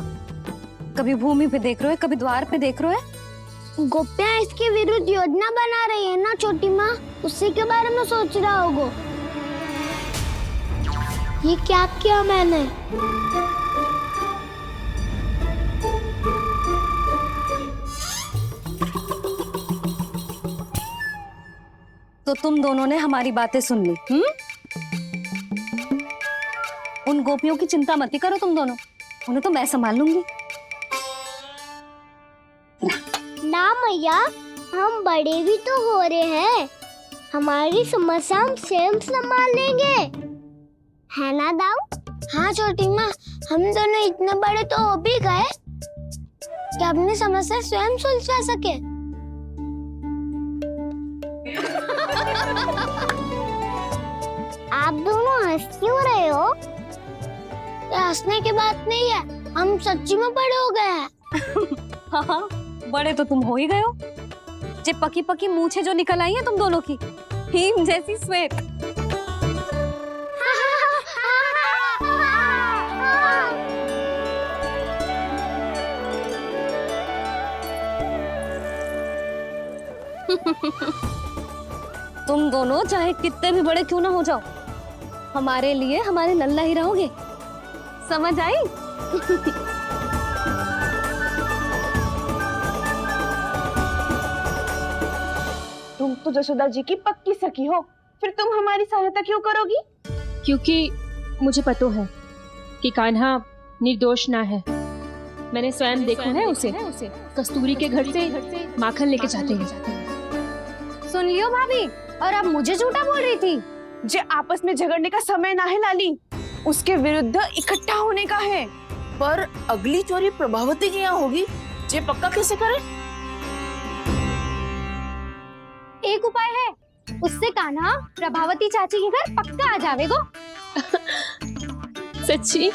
Speaker 4: कभी भूमि पे देख रहे हो, कभी द्वार पे देख रहे हो।
Speaker 1: गोपियां इसके विरुद्ध योजना बना रही है ना छोटी माँ, उसी के बारे में सोच रहा होगा। ये क्या किया मैंने?
Speaker 4: तो तुम दोनों ने हमारी बातें सुन ली। उन गोपियों की चिंता मत करो तुम दोनों, उन्हें तो मैं संभाल लूंगी।
Speaker 1: ना मैया, हम बड़े भी तो हो रहे हैं, हमारी समस्या हम स्वयं संभाल लेंगे, है ना दाऊ? हाँ छोटी माँ, हम दोनों इतने बड़े तो हो भी गए कि अपनी समस्या स्वयं सुलझा सके। आप दोनों हंस क्यों रहे हो? ये हंसने की बात नहीं है, हम सच्ची में बड़े हो गए हैं।
Speaker 4: हाँ, बड़े तो तुम हो ही गए हो। जे पकी पकी मूछें जो निकल आई हैं तुम दोनों की, हिम जैसी श्वेत। तुम दोनों चाहे कितने भी बड़े क्यों ना हो जाओ, हमारे लिए हमारे लल्ला ही रहोगे, समझ आई?
Speaker 3: तुम तो जशोदा जी की पक्की सखी हो, फिर तुम हमारी सहायता क्यों करोगी?
Speaker 11: क्योंकि मुझे पता है कि कान्हा निर्दोष ना है। मैंने स्वयं देखा है उसे कस्तूरी के घर से माखन लेके जाते हैं।
Speaker 4: सुन लियो भाभी, और अब मुझे झूठा बोल रही थी।
Speaker 3: जे आपस में झगड़ने का समय ना है लाली, उसके विरुद्ध इकट्ठा होने का है।
Speaker 10: पर अगली चोरी प्रभावती की यहाँ होगी, जे पक्का कैसे करे?
Speaker 4: एक उपाय है, उससे कान्हा प्रभावती चाची के घर पक्का आ जावेगो।
Speaker 11: सच्ची?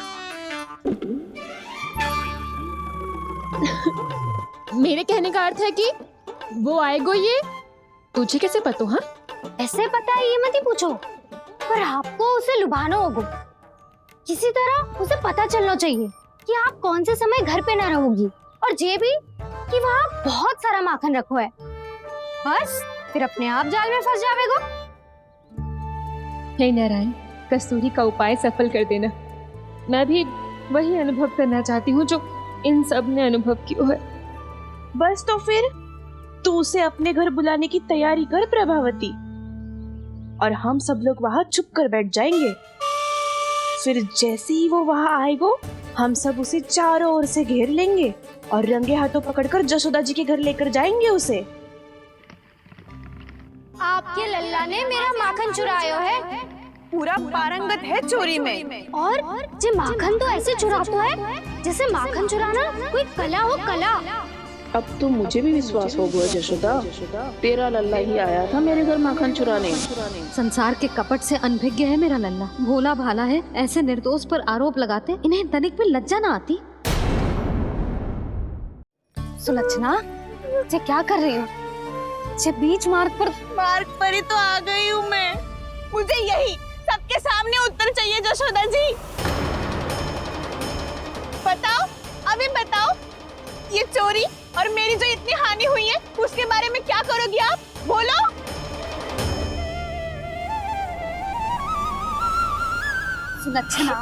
Speaker 11: मेरे कहने का अर्थ है कि वो आएगो, ये तुझे कैसे पता? हाँ,
Speaker 4: ऐसे पता है ये मत ही पूछो, पर आपको उसे लुभाना होगा। किसी तरह उसे पता चलना चाहिए कि आप कौन से समय घर पे ना रहोगी, और ये भी कि वहाँ बहुत सारा माखन रखो है। बस फिर अपने आप जाल में फंस जावेगो।
Speaker 11: हे नारायण, कस्तूरी का उपाय सफल कर देना। मैं भी वही अनुभव करना चाहती हूँ जो इन सब ने अनुभव किया है।
Speaker 10: बस तो फिर तू उसे अपने घर बुलाने की तैयारी कर प्रभावती, और हम सब लोग वहाँ चुप कर बैठ जाएंगे। फिर जैसे ही वो वहाँ आएगा, हम सब उसे चारों ओर से घेर लेंगे और रंगे हाथों पकड़कर जशोदा जी के घर लेकर जाएंगे उसे।
Speaker 4: आपके लल्ला ने मेरा माखन चुराया है,
Speaker 3: पूरा पारंगत है चोरी में।
Speaker 4: और जे माखन तो ऐसे चुराता है जैसे माखन चुराना कोई कला हो, कला।
Speaker 10: अब तो मुझे भी विश्वास हो गया जशोदा, तेरा लल्ला ही आया था मेरे घर माखन चुराने।
Speaker 2: संसार के कपट से अनभिज्ञ है मेरा लल्ला, भोला भाला है। ऐसे निर्दोष पर आरोप लगाते इन्हें तनिक भी लज्जा ना आती। सुलक्षणा, ये क्या कर रही हो? ये बीच मार्ग पर
Speaker 3: ही तो आ गई हूँ मैं। मुझे यही सबके सामने उत्तर चाहिए जशोदा जी। ये चोरी और मेरी जो इतनी हानि हुई है उसके बारे में क्या करोगी आप? बोलो।
Speaker 9: सुलक्षणा,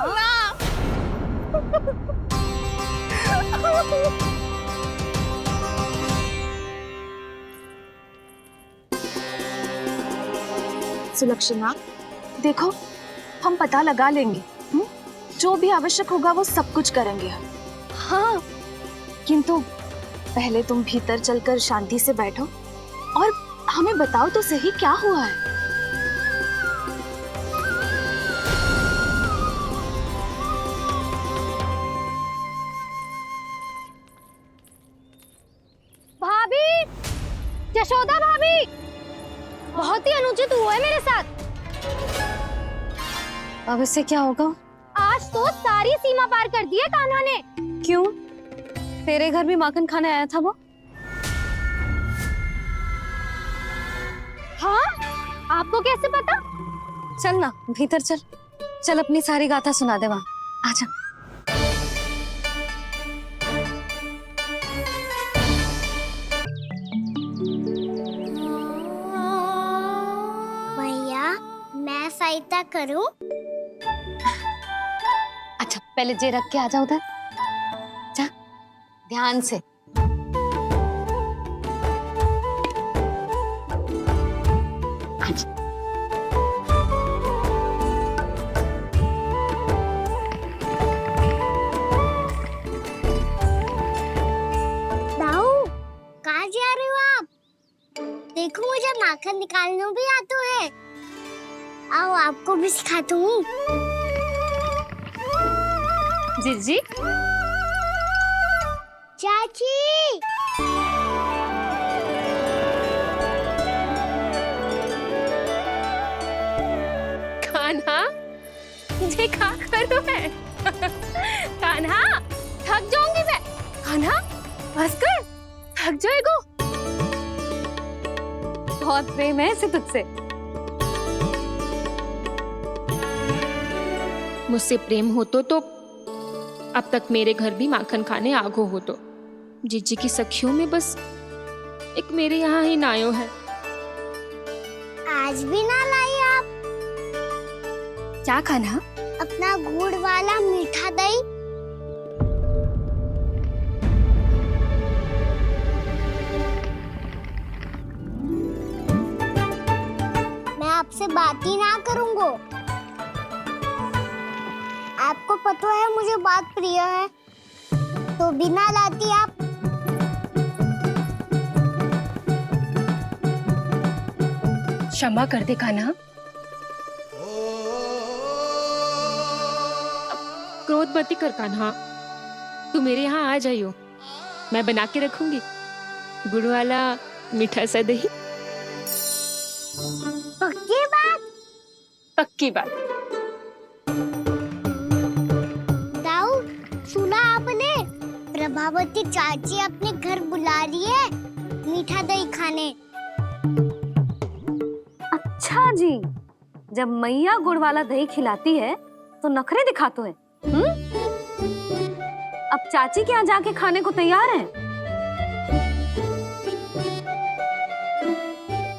Speaker 11: सुलक्षणा, देखो हम पता लगा लेंगे, जो भी आवश्यक होगा वो सब कुछ करेंगे हम। हाँ, किंतु पहले तुम भीतर चलकर शांति से बैठो और हमें बताओ तो सही क्या हुआ है।
Speaker 4: भाभी, यशोदा भाभी, बहुत ही अनुचित हुआ है मेरे साथ।
Speaker 12: अब इससे क्या होगा?
Speaker 4: आज तो सारी सीमा पार कर दी है कान्हा ने।
Speaker 12: क्यों? तेरे घर भी माखन खाने आया था वो?
Speaker 4: हाँ, आपको कैसे पता?
Speaker 12: चल ना भीतर चल, चल अपनी सारी गाथा सुना दे वहां। आजा।
Speaker 1: भैया, मैं सहायता करूं?
Speaker 12: अच्छा पहले जे रख के आ जा उधर, जा ध्यान से। अच्छा।
Speaker 1: दाऊ, कहाँ जा रहे हो आप? देखो मुझे माखन निकालना भी आता है। आओ आपको भी सिखाता हूँ।
Speaker 11: जीजी,
Speaker 1: चाची,
Speaker 11: कान्हा, ये क्या कर रहा है? कान्हा, थक जाऊंगी मैं। कान्हा, बस कर, थक जाएगा।
Speaker 12: बहुत प्रेम है इसे तुझसे।
Speaker 11: मुझसे प्रेम हो तो अब तक मेरे घर भी माखन खाने आगो हो तो। जीजी की सखियों में बस एक मेरे यहाँ ही नायो है।
Speaker 1: आज भी ना लाई आप?
Speaker 11: क्या खाना?
Speaker 1: अपना गुड़ वाला मीठा दही। मैं आपसे बात ही ना करूंगा। आपको पता है मुझे बात प्रिय है, तो बिना लाती आप।
Speaker 11: क्षमा कर दे कान्हा। क्रोध मत कर कान्हा, तू मेरे यहाँ आ जाइयो, मैं बना के रखूंगी गुड़ वाला मीठा सा दही।
Speaker 1: पक्की बात?
Speaker 11: पक्की बात।
Speaker 1: सुना आपने? प्रभावती चाची अपने घर बुला रही है मीठा दही खाने।
Speaker 12: अच्छा जी, जब मैया गुड़ वाला दही खिलाती है तो नखरे दिखाते हैं। अब चाची के यहाँ जाके खाने को तैयार हैं।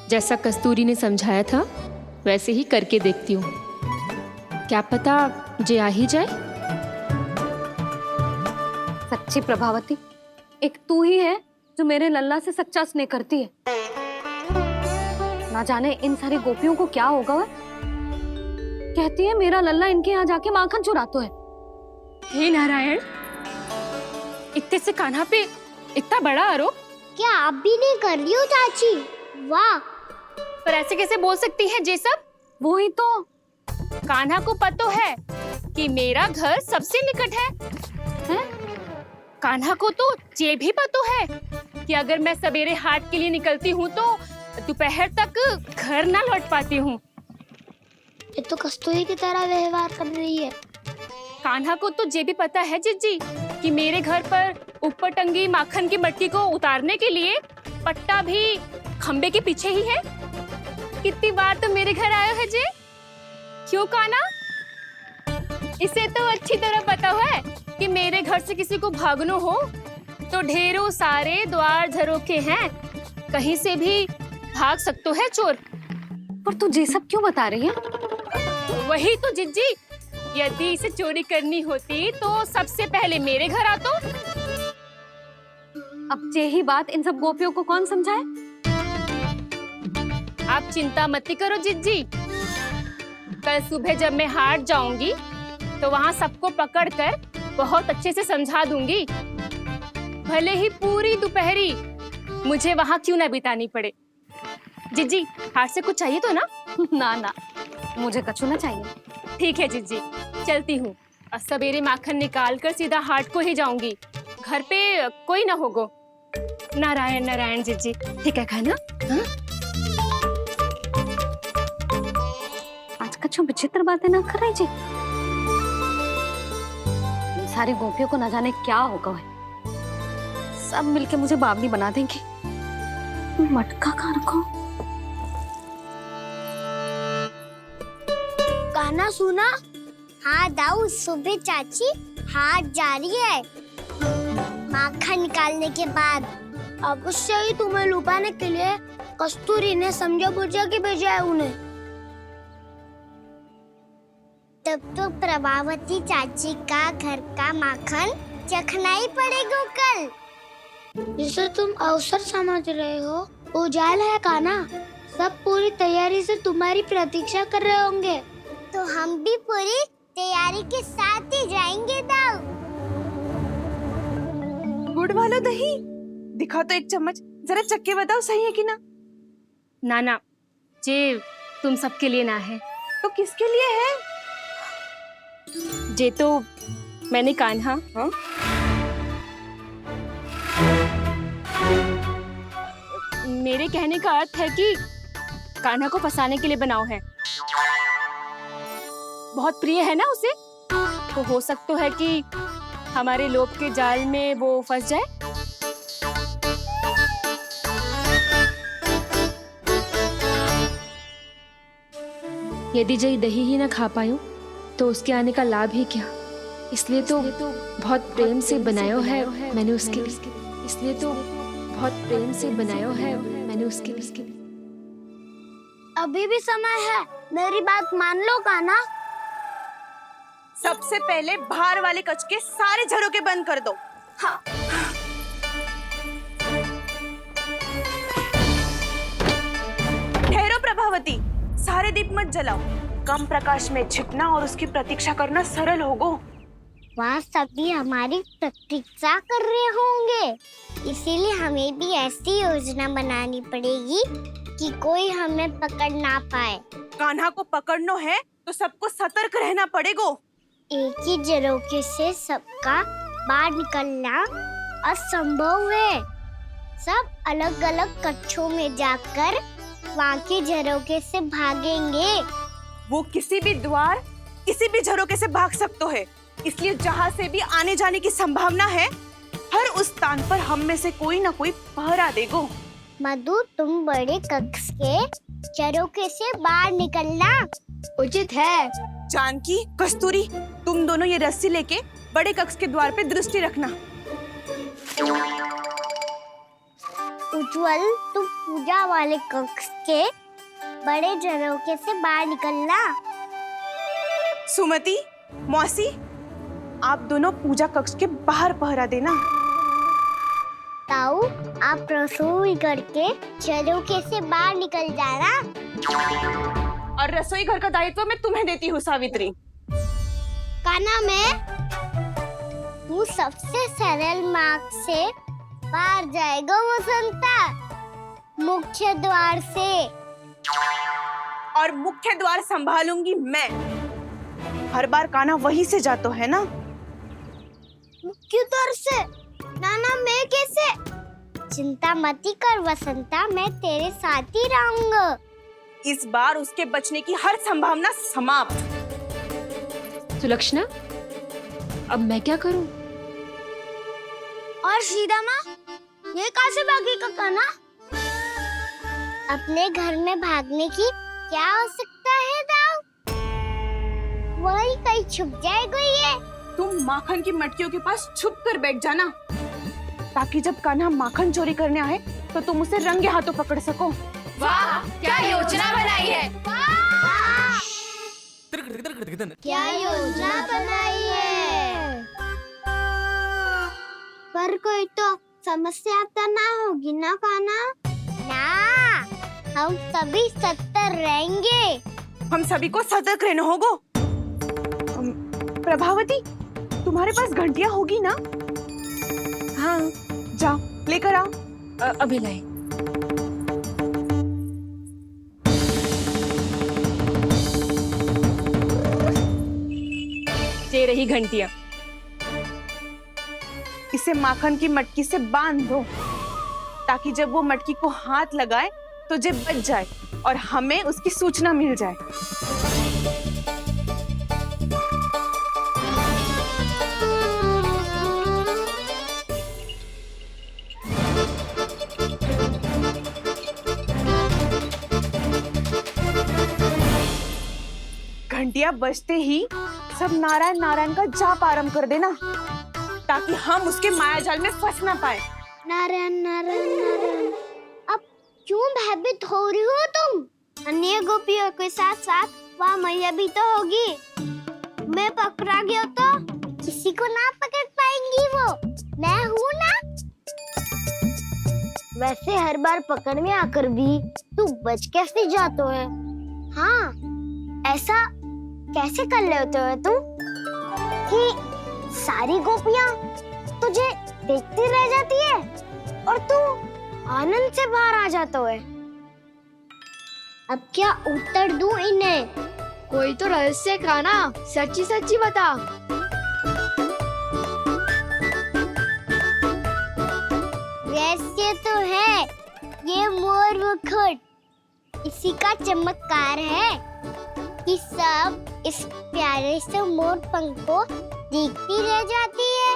Speaker 11: जैसा कस्तूरी ने समझाया था वैसे ही करके देखती हूँ, क्या पता जे आ ही जाए।
Speaker 12: सच्ची प्रभावती, एक तू ही है जो मेरे लल्ला से सच्चा स्नेह करती है। ना जाने इन सारी गोपियों को क्या होगा। वह कहती है मेरा लल्ला इनके यहाँ जाके माखन चुराता है।
Speaker 11: हे नारायण, इतने से कान्हा पे इतना बड़ा आरोप।
Speaker 1: क्या आप भी नहीं कर रही हो चाची? वाह,
Speaker 11: पर ऐसे कैसे बोल सकती है जे सब?
Speaker 12: वो ही तो,
Speaker 11: कान्हा को पता है कि मेरा घर सबसे निकट है? कान्हा को तो ये भी पता है कि अगर मैं सवेरे हाट के लिए निकलती हूँ तो दोपहर तक घर ना लौट पाती हूँ।
Speaker 1: ये तो कस्तूरी की तरह व्यवहार कर रही है।
Speaker 11: कान्हा को तो ये भी पता है जीजी कि मेरे घर पर ऊपर टंगी माखन की मटकी को उतारने के लिए पट्टा भी खंबे के पीछे ही है। कितनी बार तो मेरे घर आया है जे। क्यों कान्हा? इसे तो अच्छी तरह पता है कि मेरे घर से किसी को भागना हो तो ढेरों सारे द्वार झरोखे हैं, कहीं से भी भाग सकते है चोर।
Speaker 12: पर तू ये सब क्यों बता रही है?
Speaker 11: वही तो जिज्जी, यदि इसे चोरी करनी होती तो सबसे पहले मेरे घर आतो।
Speaker 12: अब यही बात इन सब गोपियों को कौन समझाए?
Speaker 11: आप चिंता मत करो जिज्जी, कल सुबह जब मैं हाट जाऊंगी तो वहाँ सबको पकड़कर बहुत अच्छे से समझा दूंगी, भले ही पूरी दोपहरी मुझे वहाँ क्यों ना बितानी पड़े। जिज्जी, हाट से कुछ चाहिए तो ना?
Speaker 12: ना ना, मुझे कछु ना चाहिए।
Speaker 11: ठीक है जिज्जी, चलती हूँ। और सवेरे माखन निकाल कर सीधा हाट को ही जाऊंगी, घर पे कोई ना होगो। नारायण नारायण जिज्जी, ठीक है खाना? हाँ?
Speaker 12: आज कछु विचित्र बातें ना कर रही जी। इन सारी गोपियों को न जाने क्या होगा है। सब मिलके मुझे बावली बना देंगे। मटका कहाँ रखो?
Speaker 1: गाना सुना? हाँ दाऊ, सुबह चाची हाथ जा रही है माखन निकालने के बाद। अवश्य ही तुम्हें लुभाने के लिए कस्तूरी ने समझा बुझा के भेजा है उन्हें। तब तो प्रभावती चाची का घर का माखन चखना ही पड़ेगा कल। जिसे तुम अवसर समझ रहे हो, उजाल है काना। सब पूरी तैयारी से तुम्हारी प्रतीक्षा कर रहे होंगे। तो हम भी पूरी तैयारी के साथ ही जाएंगे दाऊ।
Speaker 3: गुड़ वाला दही दिखा तो एक चम्मच, जरा चक्के बताओ सही है कि ना?
Speaker 11: ना ना, जे तुम सबके लिए ना है।
Speaker 3: तो किसके लिए है?
Speaker 11: जे तो मैंने कान्हा, हाँ? मेरे कहने का अर्थ है कि कान्हा को फंसाने के लिए बनाओ है। बहुत प्रिय है ना उसे, तो हो सकता है कि हमारे लोभ के जाल में वो फंस जाए। यदि जय दही ही ना खा पायो तो उसके आने का लाभ ही क्या। इसलिए तो बहुत प्रेम से बनायो है मैंने उसके लिए। इसलिए तो बहुत प्रेम से बनायो है मैंने उसके लिए।
Speaker 1: अभी भी समय है, मेरी बात मान लो काना।
Speaker 3: सबसे पहले बाहर वाले कच के सारे झरोके बंद कर दो।
Speaker 1: हाँ।
Speaker 3: ठहरो प्रभावती, सारे दीप मत जलाओ। कम प्रकाश में छिपना और उसकी प्रतीक्षा करना सरल होगो।
Speaker 1: वहाँ सभी हमारी प्रतीक्षा कर रहे होंगे, इसीलिए हमें भी ऐसी योजना बनानी पड़ेगी कि कोई हमें पकड़ ना पाए।
Speaker 3: कान्हा को पकड़ना है तो सबको सतर्क रहना पड़ेगा।
Speaker 1: एक ही झरोखे से सबका बाहर निकलना असंभव है। सब अलग अलग कक्षों में जाकर वहाँ के झरोखे से भागेंगे।
Speaker 3: वो किसी भी द्वार, किसी भी झरोखे से भाग सकते है, इसलिए जहाँ से भी आने जाने की संभावना है, हर उस स्थान पर हम में से कोई ना कोई पहरा देगो।
Speaker 1: मधु, तुम बड़े कक्ष के झरोखे से बाहर निकलना उचित है।
Speaker 3: जानकी, कस्तूरी, तुम दोनों ये रस्सी लेके बड़े कक्ष के द्वार पे दृष्टि रखना।
Speaker 1: उज्जवल, तुम पूजा वाले कक्ष के बड़े झरोखे से बाहर निकलना।
Speaker 3: सुमति, मौसी, आप दोनों पूजा कक्ष के बाहर पहरा देना।
Speaker 1: ताऊ, आप रसोई करके झरोखे से बाहर निकल जाना।
Speaker 3: और रसोई घर का दायित्व मैं तुम्हें देती हूँ सावित्री।
Speaker 1: काना, तू सबसे सरल मार्ग से बाहर जाएगा वसंता, मुख्य द्वार से।
Speaker 3: और मुख्य द्वार संभालूंगी मैं। हर बार कान्हा वहीं से जातो है ना।
Speaker 1: मुख्य द्वार से? नाना, मैं कैसे? चिंता मत कर वसंता, मैं तेरे साथ ही रहूंगा।
Speaker 3: इस बार उसके बचने की हर संभावना समाप्त।
Speaker 2: सुलक्षणा, अब मैं क्या करूं?
Speaker 1: और सीधा माँ, ये कहाँ से भागेगा कान्हा? अपने घर में भागने की क्या हो सकता है दाऊ? वही कहीं छुप जाएगा ये।
Speaker 3: तुम माखन की मटकियों के पास छुप कर बैठ जाना, ताकि जब कान्हा माखन चोरी करने आए तो तुम उसे रंगे हाथों पकड़ सको।
Speaker 9: वाह, क्या योजना बनाई है।
Speaker 1: क्या योजना बनाई है। पर कोई तो समस्या तो ना होगी ना कान्हा? ना, हम सभी सतर्क रहेंगे।
Speaker 3: हम सभी को सतर्क रहना होगा। प्रभावती, तुम्हारे पास घंटियां होगी ना? हाँ, जाओ लेकर आओ।
Speaker 6: अभी लाई।
Speaker 3: ये रही घंटियां। इसे माखन की मटकी से बांध दो ताकि जब वो मटकी को हाथ लगाए तो जे बच जाए और हमें उसकी सूचना मिल जाए। घंटियां बजते ही सब नारायण नारायण का जाप आरंभ कर देना ताकि हम उसके मायाजाल में फंस ना पाए।
Speaker 1: नारायण नारायण नारायण। अब क्यों भयभीत हो रही हो तुम? अन्य गोपियों के साथ साथ वहाँ मैया भी तो होगी। मैं पकड़ा गया तो किसी को ना पकड़ पाएंगी वो। मैं हूँ ना। वैसे हर बार पकड़ने आकर भी तू बच कैसे जाता है? हाँ, ऐसा कैसे कर लेते हो तुम कि सारी गोपियां तुझे देखती रह जाती है और तू आनंद से बाहर आ जाता है? अब क्या उत्तर दूं इन्हें?
Speaker 11: कोई तो रहस्य कान्हा, सच्ची सच्ची बता।
Speaker 1: रहस्य तो है, ये मोर मुकुट इसी का चमत्कार है कि सब इस प्यारे से मोर पंख को देखती रह जाती है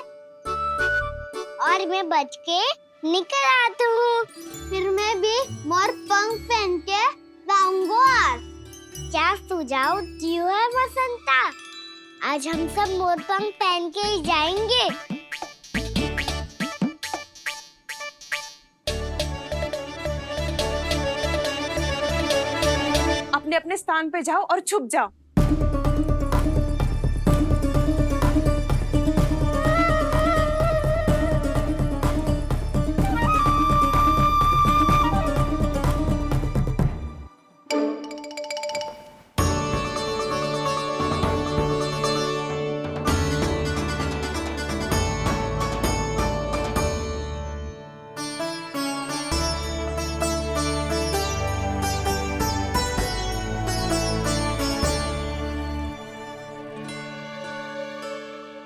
Speaker 1: और मैं बच के निकल आता हूँ। फिर मैं भी मोर पंख पहन के गाऊंगा। क्या सुझाव दियो है बसंता? आज हम सब मोर पंख पहन के ही जाएंगे।
Speaker 3: अपने अपने स्थान पे जाओ और छुप जाओ।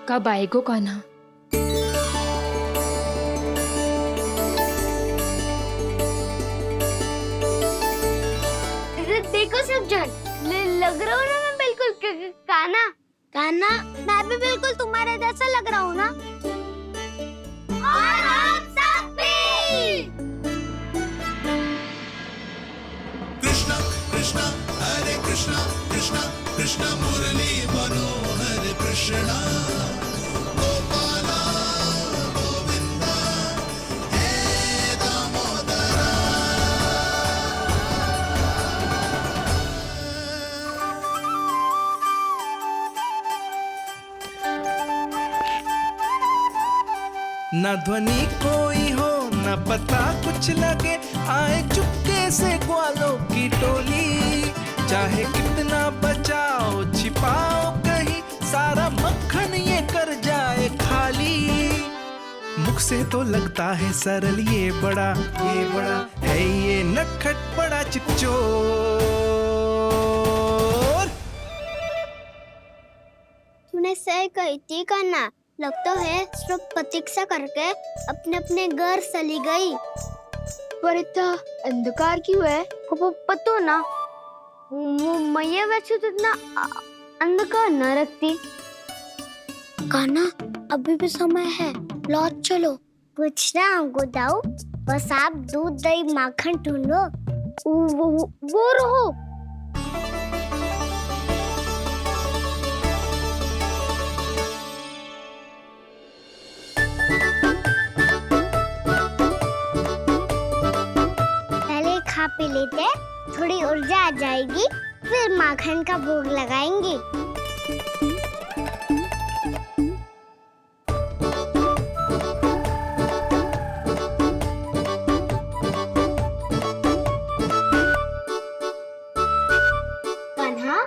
Speaker 11: कब आएगो कान्हा?
Speaker 1: देखो सब जन, लग रहा हूँ ना मैं बिल्कुल कान्हा। कान्हा, मैं भी बिल्कुल तुम्हारे जैसा लग रहा हूँ ना? और हम सब भी।
Speaker 5: कृष्णा कृष्णा हरे कृष्णा कृष्णा कृष्णा मुरली मनोहर कृष्णा गोपाला गोविंदा हे दामोदरा। न ध्वनि कोई हो न पता कुछ लगे, आए चुपके से ग्वालों की टोली। चाहे कितना बचाओ छिपाओ कहीं, सारा मक्खन ये कर जाए खाली। मुख से तो लगता है सरल, ये बड़ा है ये नटखट बड़ा चिकचोर।
Speaker 1: तूने सही कही थी कान्हा। लगता है सिर्फ प्रतीक्षा करके अपने अपने घर चली गई।
Speaker 11: पर इतना अंधकार क्यों है?
Speaker 1: पतो ना, मैया वैसे तो इतना अंधकार न रखती। कान्हा, अभी भी समय है, लौट चलो। कुछ ना हमको दाऊ, बस आप दूध दही माखन ढूंढो। वो रहो। लेते हैं, थोड़ी ऊर्जा आ जाएगी, फिर माखन का भोग लगाएंगे। कान्हा,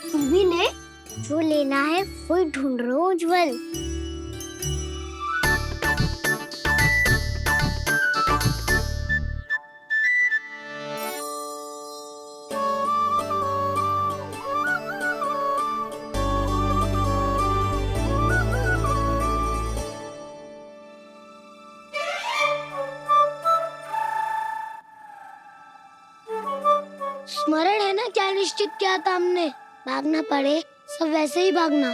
Speaker 1: तू भी ले, जो लेना है वही ढूंढ रहा हूँ उज्जवल। स्मरण है ना क्या निश्चित किया था हमने? भागना पड़े सब वैसे ही भागना।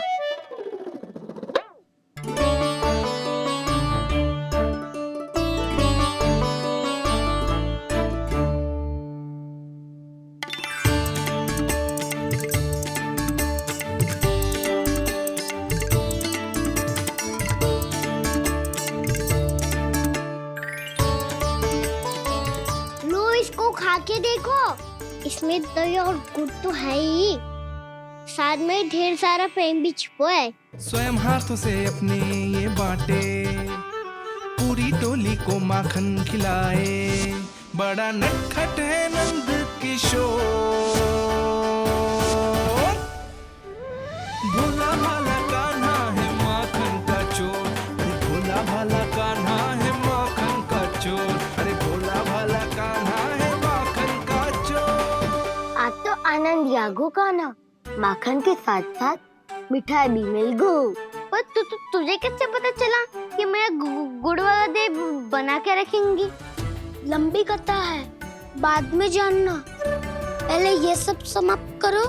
Speaker 1: लो इसको खा के देखो, इसमें दही और गुड़ तो है ही, साथ में ढेर सारा प्रेम भी छुपा है।
Speaker 5: स्वयं हाथों से अपने ये बांटे, पूरी टोली को माखन खिलाए, बड़ा नटखट है नंद किशोर, भोला भाला कान्हा है माखन का चोर, भोला भाला कान्हा है माखन का चोर, अरे भोला भाला कान्हा है माखन का चोर।
Speaker 1: आज तो आनंद यागो कान्हा, माखन के साथ साथ मिठाई भी मिल गई। पर तुझे कैसे पता चला कि मैं गुड़ वाला दे बना के रखेंगी? लंबी कथा है, बाद में जानना। पहले ये सब समाप्त करो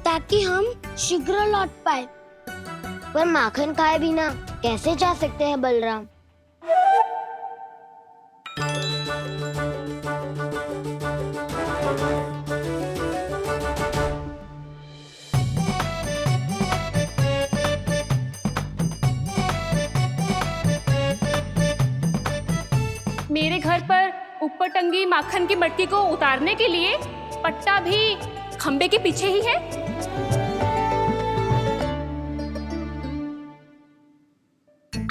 Speaker 1: ताकि हम शीघ्र लौट पाए। पर माखन खाए बिना कैसे जा सकते हैं बलराम?
Speaker 12: मेरे घर पर ऊपर टंगी माखन की मटकी को उतारने के लिए पट्टा भी खंबे के पीछे ही है।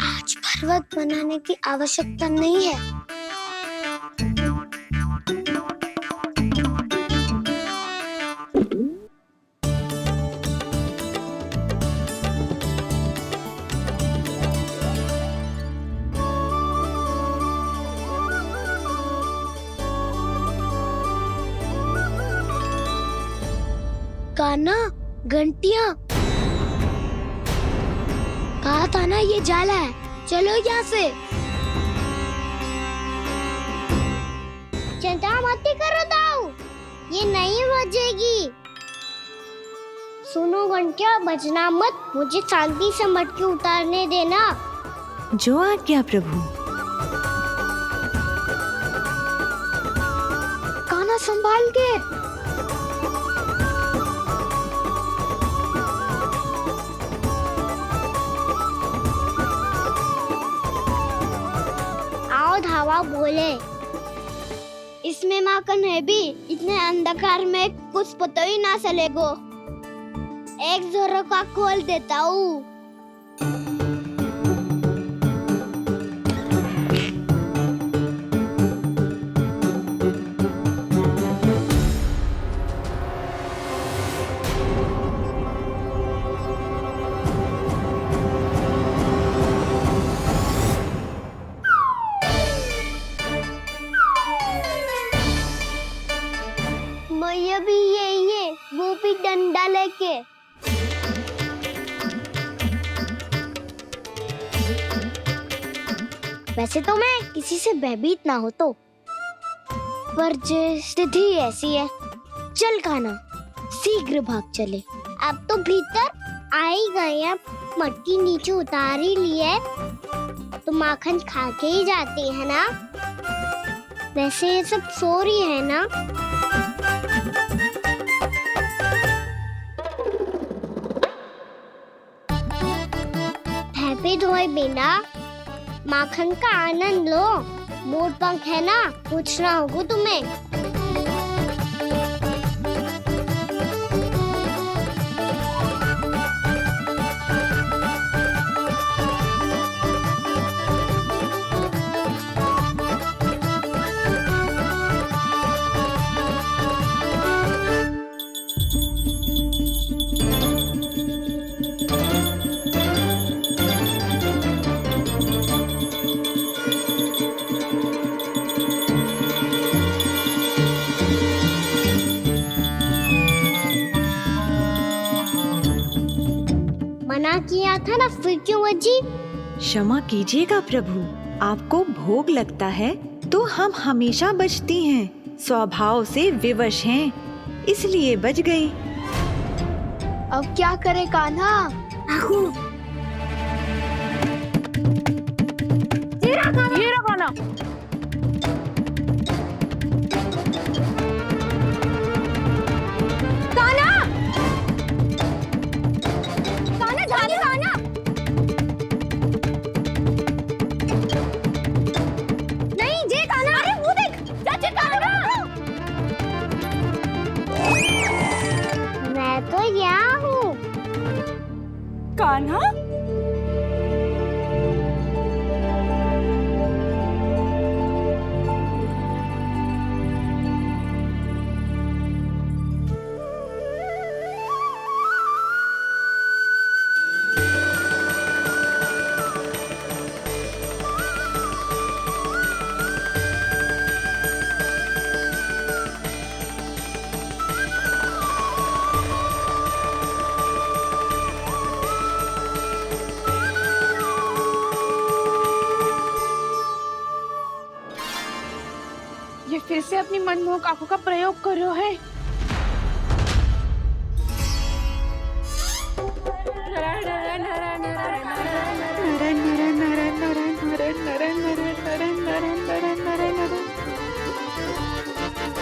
Speaker 1: आज पर्वत बनाने की आवश्यकता नहीं है। कान्हा, घंटियां, कहा था ना ये जाला है, चलो यहाँ से। चिंता मत करो दाऊ, ये नहीं बजेगी। सुनो घंटिया, बजना मत, मुझे शांति से मटकी उतारने देना।
Speaker 6: जो आज्ञा प्रभु।
Speaker 1: कान्हा संभाल के। धावा बोले, इसमें माखन है भी, इतने अंधकार में कुछ पता ही ना चलेगो। एक जोरों का खोल देता हूँ। मैया भी यही है, वो भी डंडा लेके। वैसे तो मैं किसी से भयभीत ना हो तो, पर स्थिति ऐसी है। चल कान्हा, शीघ्र भाग चले। अब तो भीतर आ ही गए हैं, मटकी नीचे उतार ही ली है, तो माखन खा के ही जाते हैं ना। वैसे ये सब सो रही है ना। धोए बिना माखन का आनंद लो। मोर पंख है ना, पूछना होगा तुम्हें। मना किया था ना, फिर क्यों बजी?
Speaker 6: क्षमा कीजिएगा प्रभु, आपको भोग लगता है तो हम हमेशा बजती हैं, स्वभाव से विवश हैं, इसलिए बज गई।
Speaker 4: अब क्या करे कान्हा?
Speaker 3: ये रहा गाना।
Speaker 1: मैं तो यहाँ हूँ।
Speaker 3: कान्हा, ये फिर से अपनी मनमोहक आंखों का प्रयोग कर रहे हो है।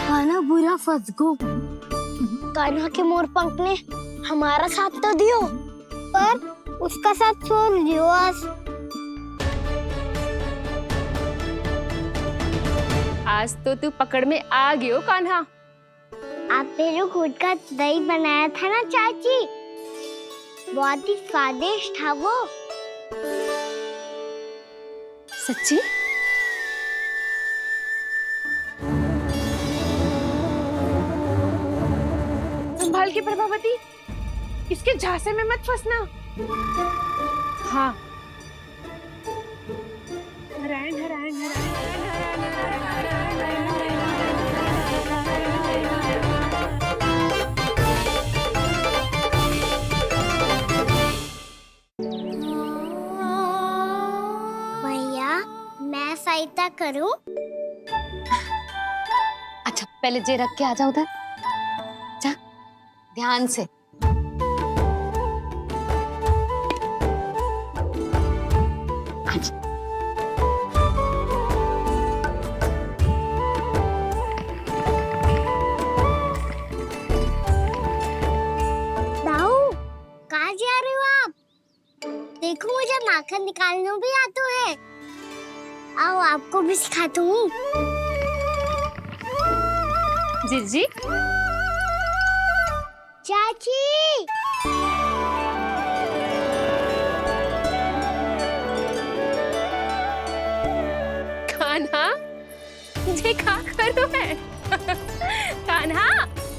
Speaker 1: कान्हा बुरा फंस गो। कान्हा के मोर पंख ने हमारा साथ तो दियो, पर उसका साथ छोड़ दियो।
Speaker 11: आज तो तू पकड़ में आ गयो कान्हा।
Speaker 1: आपने जो खुद का दही बनाया था ना चाची, बहुत ही स्वादिष्ट था वो।
Speaker 11: सच्ची?
Speaker 3: संभाल के प्रभावती, इसके झांसे में मत फंसना। हाँ, नारायण नारायण
Speaker 1: भैया, मैं सहायता करूं?
Speaker 12: अच्छा, पहले जे रख के आ जाओ उधर। जा, ध्यान से। अच्छा।
Speaker 1: दाऊ, कहाँ जा रहे हो आप? देखो, मुझे माखन निकालना भी आता है। आओ, आपको भी सिखाता हूँ।
Speaker 11: जीजी,
Speaker 1: चाची,
Speaker 11: कान्हा ये क्या करो है? कान्हा,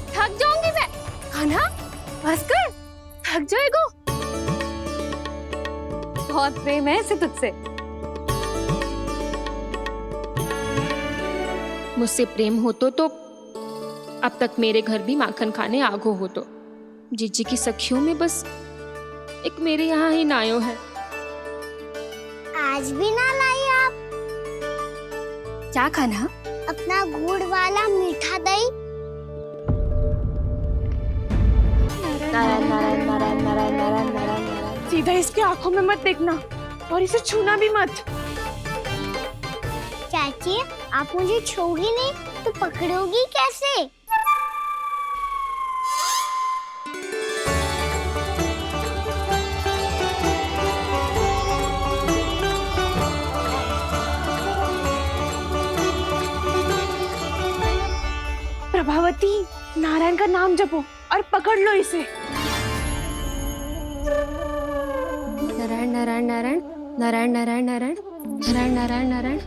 Speaker 11: थक जाऊंगी मैं। कान्हा, बस कर, थक जाएगो।
Speaker 12: बहुत प्रेम है इसे तुझसे।
Speaker 11: मुझसे प्रेम होतो तो अब तक मेरे घर भी माखन खाने आगो होतो। जीजी की सखियों में बस एक मेरे यहाँ ही नायो है।
Speaker 1: आज भी ना लाई आप?
Speaker 11: क्या कान्हा?
Speaker 1: अपना गुड़ वाला मीठा दही।
Speaker 11: नारायण नारायण नारायण नारायण नारायण नारायण।
Speaker 3: सीधा इसके आंखों में मत देखना और इसे छूना भी मत।
Speaker 1: चाची, आप मुझे छोगी नहीं तो पकड़ोगी कैसे?
Speaker 3: नारायण का नाम जपो और पकड़ लो इसे।
Speaker 12: नारायण नारायण नारायण नारायण नारायण नारायण नारायण नारायण नारायण।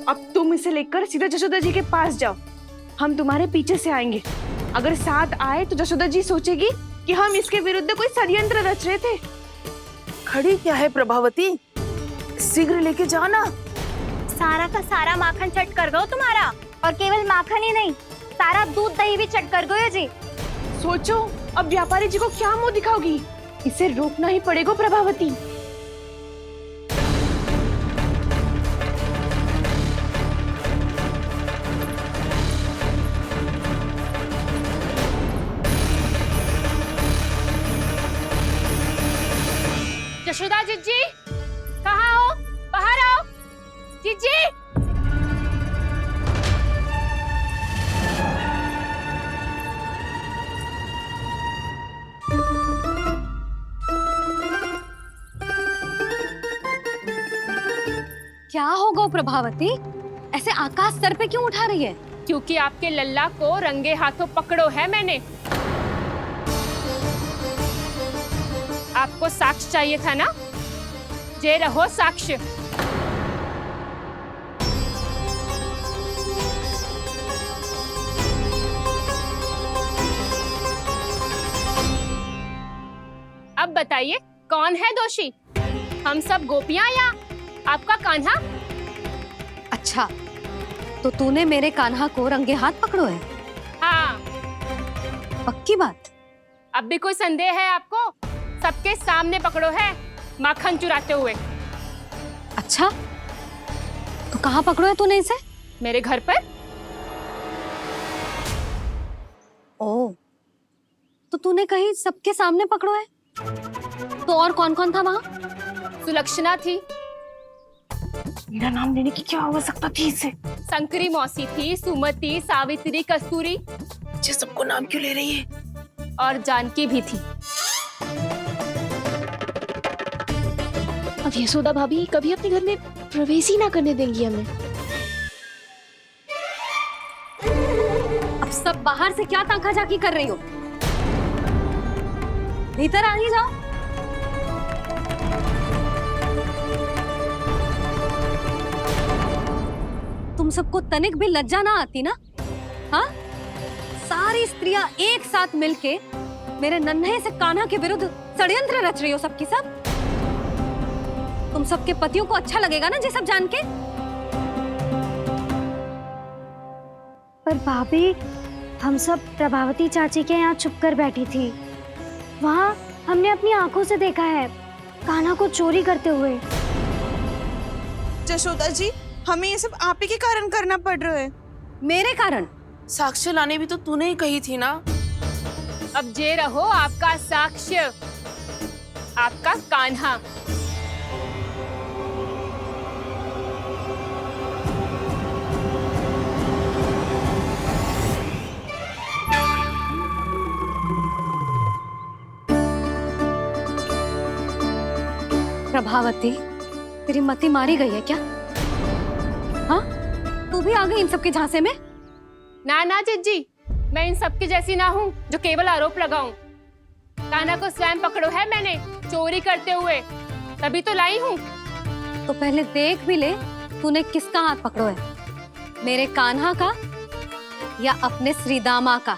Speaker 3: अब तुम इसे लेकर सीधा जशोदा जी के पास जाओ, हम तुम्हारे पीछे से आएंगे। अगर साथ आए तो जशोदा जी सोचेगी कि हम इसके विरुद्ध कोई षड्यंत्र रच रहे थे। खड़ी क्या है प्रभावती, शीघ्र लेके जाना।
Speaker 9: सारा का सारा माखन चट कर दो तुम्हारा, और केवल माखन ही नहीं, सारा दूध दही भी चट कर दो जी।
Speaker 3: सोचो अब व्यापारी जी को क्या मुंह दिखाओगी, इसे रोकना ही पड़ेगा प्रभावती।
Speaker 11: यशोदा जीजी, कहाँ हो? बाहर आओ जीजी।
Speaker 12: क्या होगा प्रभावती, ऐसे आकाश सर पे क्यों उठा रही है?
Speaker 11: क्योंकि आपके लल्ला को रंगे हाथों पकड़ो है मैंने। आपको साक्ष्य चाहिए था ना, जे रहो साक्ष्य। अब बताइए कौन है दोषी, हम सब गोपियां या आपका कान्हा?
Speaker 12: अच्छा, तो तूने मेरे कान्हा को रंगे हाथ पकड़ो है?
Speaker 11: हाँ।
Speaker 12: पक्की बात?
Speaker 11: अब भी कोई संदेह है आपको? सबके सामने पकड़ो है, माखन चुराते हुए।
Speaker 12: अच्छा, तो कहाँ पकड़ो है तूने इसे?
Speaker 11: मेरे घर पर।
Speaker 12: ओ, तो तूने कहीं सबके सामने पकड़ो है? तो और कौन कौन था वहाँ?
Speaker 11: सुलक्षणा थी।
Speaker 3: मेरा नाम लेने की क्या आवश्यकता थी इसे?
Speaker 11: संकरी मौसी थी, सुमति, सावित्री, कस्तूरी।
Speaker 3: ये सबको नाम क्यों ले रही है?
Speaker 11: और जानकी भी थी।
Speaker 8: अब यशोदा भाभी कभी अपने घर में प्रवेश ही ना करने देंगी हमें।
Speaker 12: अब सब बाहर से क्या ताका झाकी कर रही हो? भीतर आ ही जाओ। तुम सबको तनिक भी लज्जा ना आती ना? हाँ, सारी स्त्रियां एक साथ मिलके मेरे नन्हे से कान्हा के विरुद्ध षड्यंत्र रच रही हो सबकी सब। तुम सबके पतियों को अच्छा लगेगा ना ये सब जान के?
Speaker 2: पर भाभी, हम सब प्रभावती चाची के यहाँ छुप कर बैठी थी। वहाँ हमने अपनी आंखों से देखा है कान्हा को चोरी करते हुए।
Speaker 3: जशोदा जी, हमें ये सब आप ही के कारण करना पड़ रहा है।
Speaker 12: मेरे कारण?
Speaker 3: साक्ष्य लाने भी तो तूने ही कही थी ना।
Speaker 11: अब जे रहो आपका साक्ष्य, आपका कान्हा।
Speaker 12: प्रभावती, तेरी मति मारी गई है क्या? हाँ, तू भी आ गई इन सबके झांसे में?
Speaker 11: ना ना जिज्जी, मैं इन सबकी जैसी ना हूँ जो केवल आरोप लगाऊं। कान्हा को स्वयं पकड़ो है मैंने चोरी करते हुए, तभी तो लाई हूँ।
Speaker 12: तो पहले देख भी ले तूने किसका हाथ पकड़ो है, मेरे कान्हा का या अपने श्रीदामा का?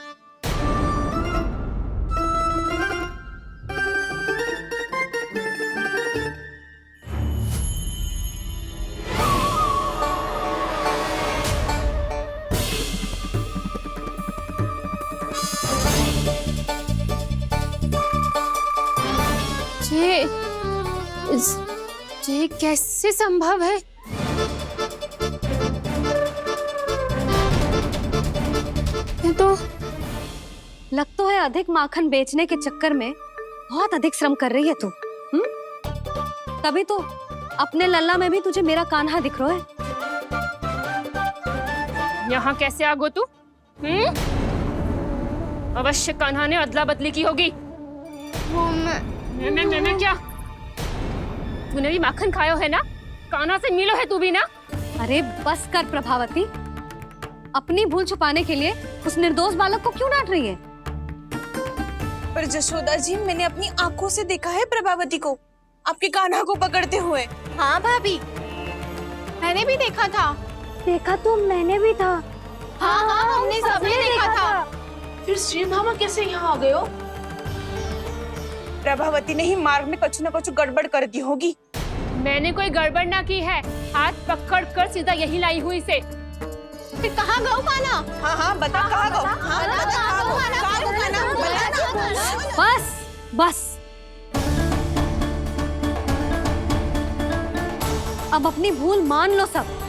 Speaker 11: ये कैसे संभव है?
Speaker 12: ये तो लग तो है अधिक माखन बेचने के चक्कर में बहुत अधिक श्रम कर रही है तू। तभी तो अपने लल्ला में भी तुझे मेरा कान्हा दिख रहा है।
Speaker 11: यहाँ कैसे आ गो तू? अवश्य कान्हा ने अदला बदली की होगी। मैं क्या? तूने भी माखन खायो है ना? कान्हा से मिलो है तू भी ना?
Speaker 12: अरे बस कर प्रभावती, अपनी भूल छुपाने के लिए उस निर्दोष बालक को क्यों डांट रही है?
Speaker 3: पर जशोदा जी, मैंने अपनी आंखों से देखा है प्रभावती को आपके कान्हा को पकड़ते हुए। हाँ भाभी, मैंने भी देखा था।
Speaker 4: देखा तो मैंने भी था।
Speaker 3: हाँ हाँ, हमने सबने देखा था।
Speaker 10: फिर श्रीधामा कैसे यहाँ आ गए हो?
Speaker 3: प्रभावती ने ही मार्ग में कुछ न कुछ गड़बड़ कर दी होगी।
Speaker 11: मैंने कोई गड़बड़ ना की है, हाथ पकड़ कर सीधा यही लाई हुई से।
Speaker 3: फिर कहाँ गौ कान्हा? हाँ हाँ, बता कहाँ गौ? हाँ बता कहाँ गौ कान्हा? बता ना।
Speaker 12: बस बस, अब अपनी भूल मान लो सब।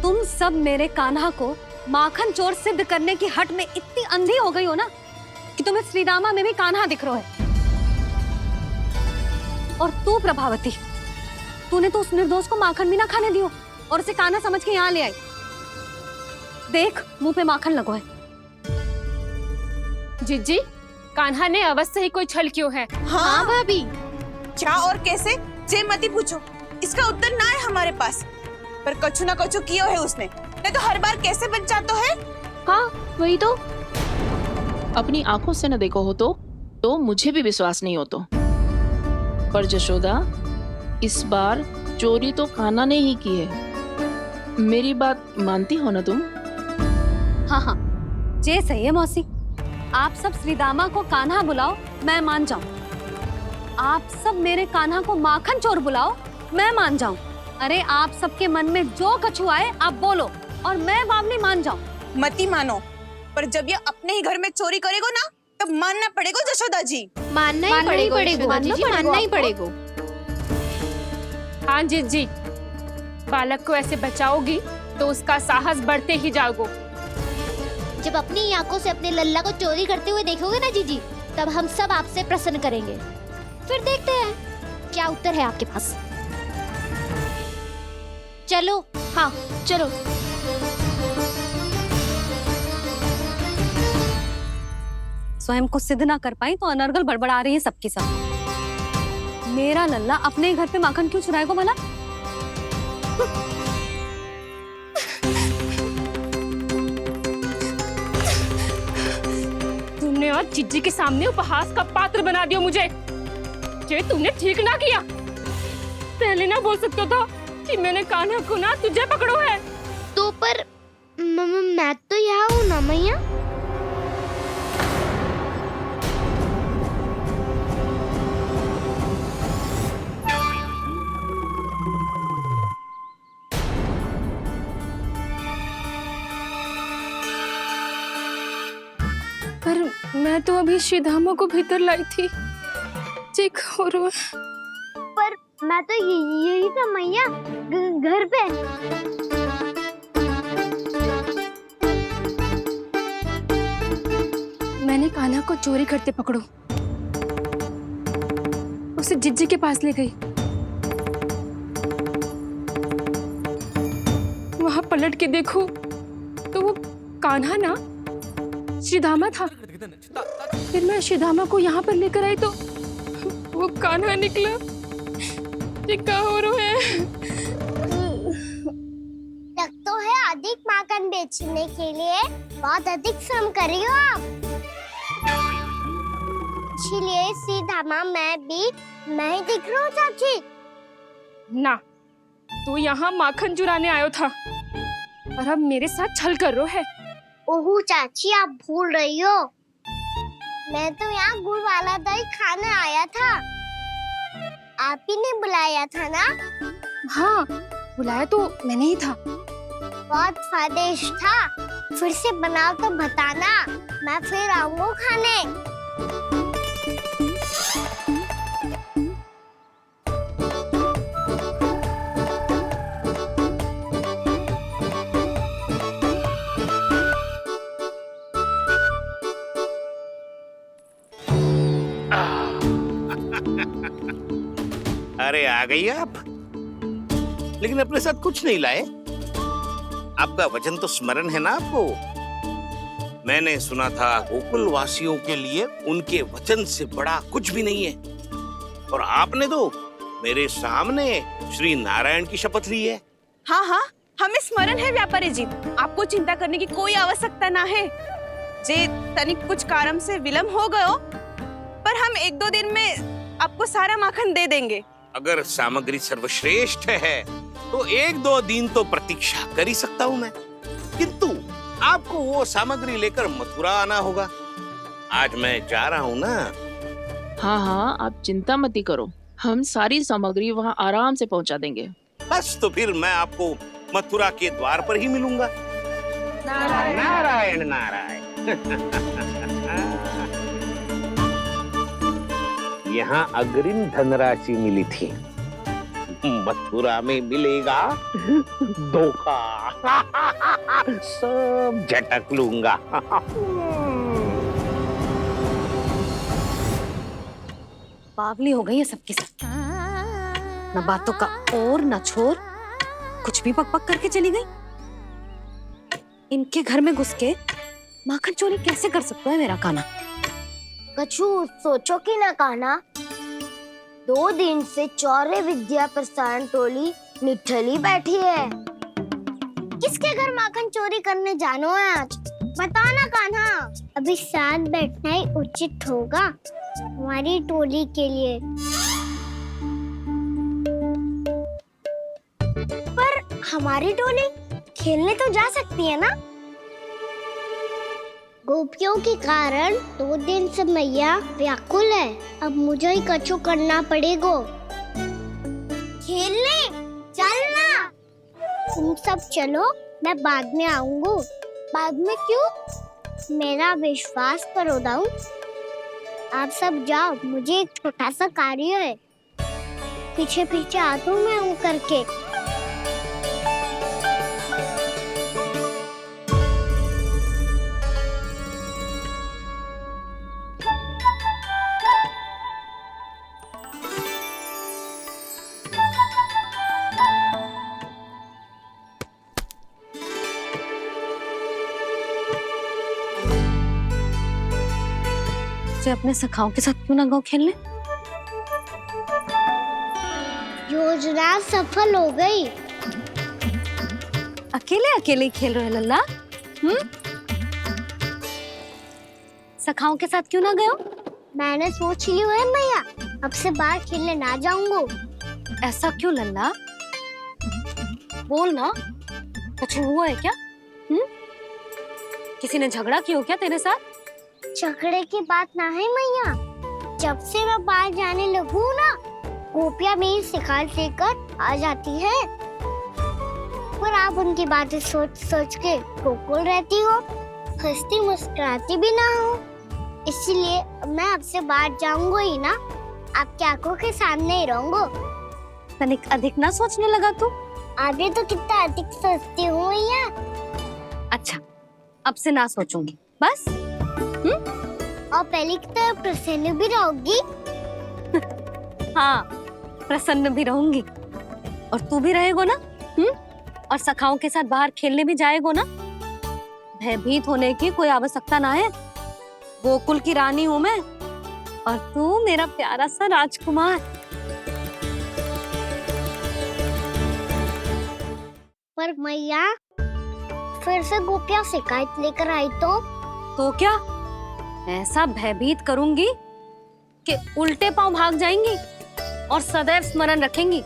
Speaker 12: तुम सब मेरे कान्हा को माखन चोर सिद्ध करने की हट में इतनी अंधी हो गई हो ना कि तुम्हें श्रीदामा में भी कान्हा दिख रहा है। और तू प्रभावती, तूने तो उस निर्दोष को माखन भी ना खाने दियो और उसे कान्हा समझ के यहाँ ले आई। देख, मुंह पे माखन लगो है।
Speaker 11: जीजी, कान्हा ने अवश्य ही कोई छल क्यों है।
Speaker 3: हाँ भाभी, क्या और कैसे, जे मती पूछो, इसका उत्तर ना है हमारे पास। पर कछु ना कछु कियो है उसने, नहीं तो हर बार कैसे बच जाता है।
Speaker 11: हाँ वही तो।
Speaker 10: अपनी आंखों से न देखो हो तो मुझे भी विश्वास नहीं हो तो। पर जशोदा, इस बार चोरी तो कान्हा ने ही की है। मेरी बात मानती हो ना तुम?
Speaker 12: हाँ हाँ, जे सही है मौसी। आप सब श्रीदामा को कान्हा बुलाओ, मैं मान जाऊं। आप सब मेरे कान्हा को माखन चोर बुलाओ, मैं मान जाऊं। अरे आप सबके मन में जो कछु आए आप बोलो और मैं बावली मान जाऊं।
Speaker 3: मती मानो, पर जब ये अपने ही घर में चोरी करेगो ना, तब मानना पड़ेगा जशोदा जी।
Speaker 9: मानना ही पड़ेगा, मानना ही पड़ेगा।
Speaker 11: हाँ जीजी, बालक को ऐसे बचाओगी तो उसका साहस बढ़ते ही जाओगे।
Speaker 1: जब अपनी आंखों से अपने लल्ला को चोरी करते हुए देखोगे ना जीजी, तब हम सब आपसे प्रसन्न करेंगे। फिर देखते हैं क्या उत्तर है आपके पास। चलो।
Speaker 9: हाँ चलो।
Speaker 12: स्वयं को सिद्ध ना कर पाई तो अनर्गल बड़बड़ा रही है सबकी सब। मेरा लल्ला अपने ही घर पे माखन क्यों चुराएगा भला?
Speaker 11: तुमने आज जीजी के सामने उपहास का पात्र बना दिया मुझे। ये तुमने ठीक ना किया। पहले ना बोल सकता था कि मैंने कान्हा को ना तुझे पकड़ो है।
Speaker 1: तो पर मैं तो यहाँ हूँ ना मैया।
Speaker 11: पर मैं तो अभी श्रीधामा को भीतर लाई थी। और
Speaker 1: पर मैं तो यही था मैया, घर पे।
Speaker 11: मैंने कान्हा को चोरी करते पकड़ो, उसे जिज्जी के पास ले गई। वहां पलट के देखो तो वो कान्हा ना श्रीधामा था। फिर मैं श्रीधामा को यहाँ पर लेकर आई तो वो कान्हा निकला। ये क्या हो रहा है?
Speaker 1: लग तो है अधिक माखन बेचने के लिए बहुत अधिक श्रम कर रही हो आप। इसलिए सीधामा मैं ही दिख रहा हूँ चाची।
Speaker 11: ना, तू यहाँ माखन चुराने आयो था और अब मेरे साथ छल कर रहा है।
Speaker 1: ओह चाची, आप भूल रही हो, मैं तो यहाँ गुड़ वाला दही खाने आया था। आप ही ने बुलाया था ना?
Speaker 11: हाँ, बुलाया तो मैंने ही था।
Speaker 1: बहुत स्वादिष्ट था। फिर से बनाओ तो बताना, मैं फिर आऊंगा खाने।
Speaker 13: अरे आ गई आप, लेकिन अपने साथ कुछ नहीं लाए। आपका वचन तो स्मरण है ना आपको? मैंने सुना था गोकुल वासियों के लिए उनके वचन से बड़ा कुछ भी नहीं है, और आपने तो मेरे सामने श्री नारायण की शपथ ली है।
Speaker 3: हाँ हाँ, हमें स्मरण है व्यापारी जी, आपको चिंता करने की कोई आवश्यकता ना है। जे तनिक कुछ कारण से विलंब हो गयो, पर हम 1-2 दिन में आपको सारा माखन दे देंगे।
Speaker 13: अगर सामग्री सर्वश्रेष्ठ है तो 1-2 दिन तो प्रतीक्षा कर ही सकता हूँ मैं, किंतु आपको वो सामग्री लेकर मथुरा आना होगा। आज मैं जा रहा हूँ ना।
Speaker 10: हाँ हाँ, आप चिंता मत करो, हम सारी सामग्री वहाँ आराम से पहुँचा देंगे।
Speaker 13: बस तो फिर मैं आपको मथुरा के द्वार पर ही मिलूंगा। नारायण नारायण। यहाँ अग्रिम धनराशि मिली थी, मथुरा में मिलेगा धोखा। सब झटक लूंगा।
Speaker 12: बावली हो गई है सबकी सब, न बातों का और न छोर, कुछ भी पक पक करके चली गई। इनके घर में घुस के माखन चोरी कैसे कर सकता है मेरा कान्हा?
Speaker 1: कछु सोचो कि ना कान्हा, 2 दिन से चौरे विद्या प्रसारण टोली निठली बैठी है। किसके घर माखन चोरी करने जानो है आज? बता ना कान्हा। अभी साथ बैठना ही उचित होगा हमारी टोली के लिए। पर हमारी टोली खेलने तो जा सकती है ना? गोपियों के कारण 2 दिन से मैया व्याकुल है। अब मुझे ही कछु करना पड़ेगा। खेलने चलना। तुम सब चलो, मैं बाद में आऊंगा। बाद में क्यों? मेरा विश्वास करो दाऊ। आप सब जाओ, मुझे एक छोटा सा कार्य है। पीछे पीछे आता हूँ मैं हूँ करके।
Speaker 12: अपने सखाओं के साथ क्यों ना गाँव खेलने?
Speaker 1: योजना सफल हो गई।
Speaker 12: अकेले अकेले खेल रहे लल्ला? सखाओं के साथ क्यों ना गए?
Speaker 1: मैंने सोच लिया है मैया, अब से बाहर खेलने ना जाऊंगा।
Speaker 12: ऐसा क्यों लल्ला? बोल ना, कुछ हुआ है क्या? किसी ने झगड़ा किया हो क्या तेरे साथ?
Speaker 1: झगड़े की बात ना है मैया। जब से मैं बाहर जाने लगू ना, गोपियां मेरी शिकार लेकर आ जाती है। पर आप उनकी बातें सोच सोच के गोकुल रहती हो, हंसती मुस्कुराती भी ना हो। इसलिए मैं आपसे बाहर जाऊंगा ही ना, आपकी आंखों के सामने ही रहूंगा।
Speaker 12: तनिक अधिक ना सोचने लगा तू?
Speaker 1: आगे तो कितना अधिक सोचती हूँ मैया।
Speaker 12: अच्छा, अब से ना सोचूंगी बस।
Speaker 1: और पहले की तरह प्रसन्न भी रहोगी?
Speaker 12: हाँ, प्रसन्न भी रहूंगी। और तू भी रहेगा ना? और सखाओं के साथ बाहर खेलने भी जाएगा ना? भयभीत होने की कोई आवश्यकता ना है। गोकुल की रानी हूँ मैं, और तू मेरा प्यारा सा राजकुमार।
Speaker 1: पर मैया, फिर से गोपियां शिकायत लेकर आई तो
Speaker 12: क्या? ऐसा भयभीत करूंगी कि उल्टे पांव भाग जाएंगी और सदैव स्मरण रखेंगी।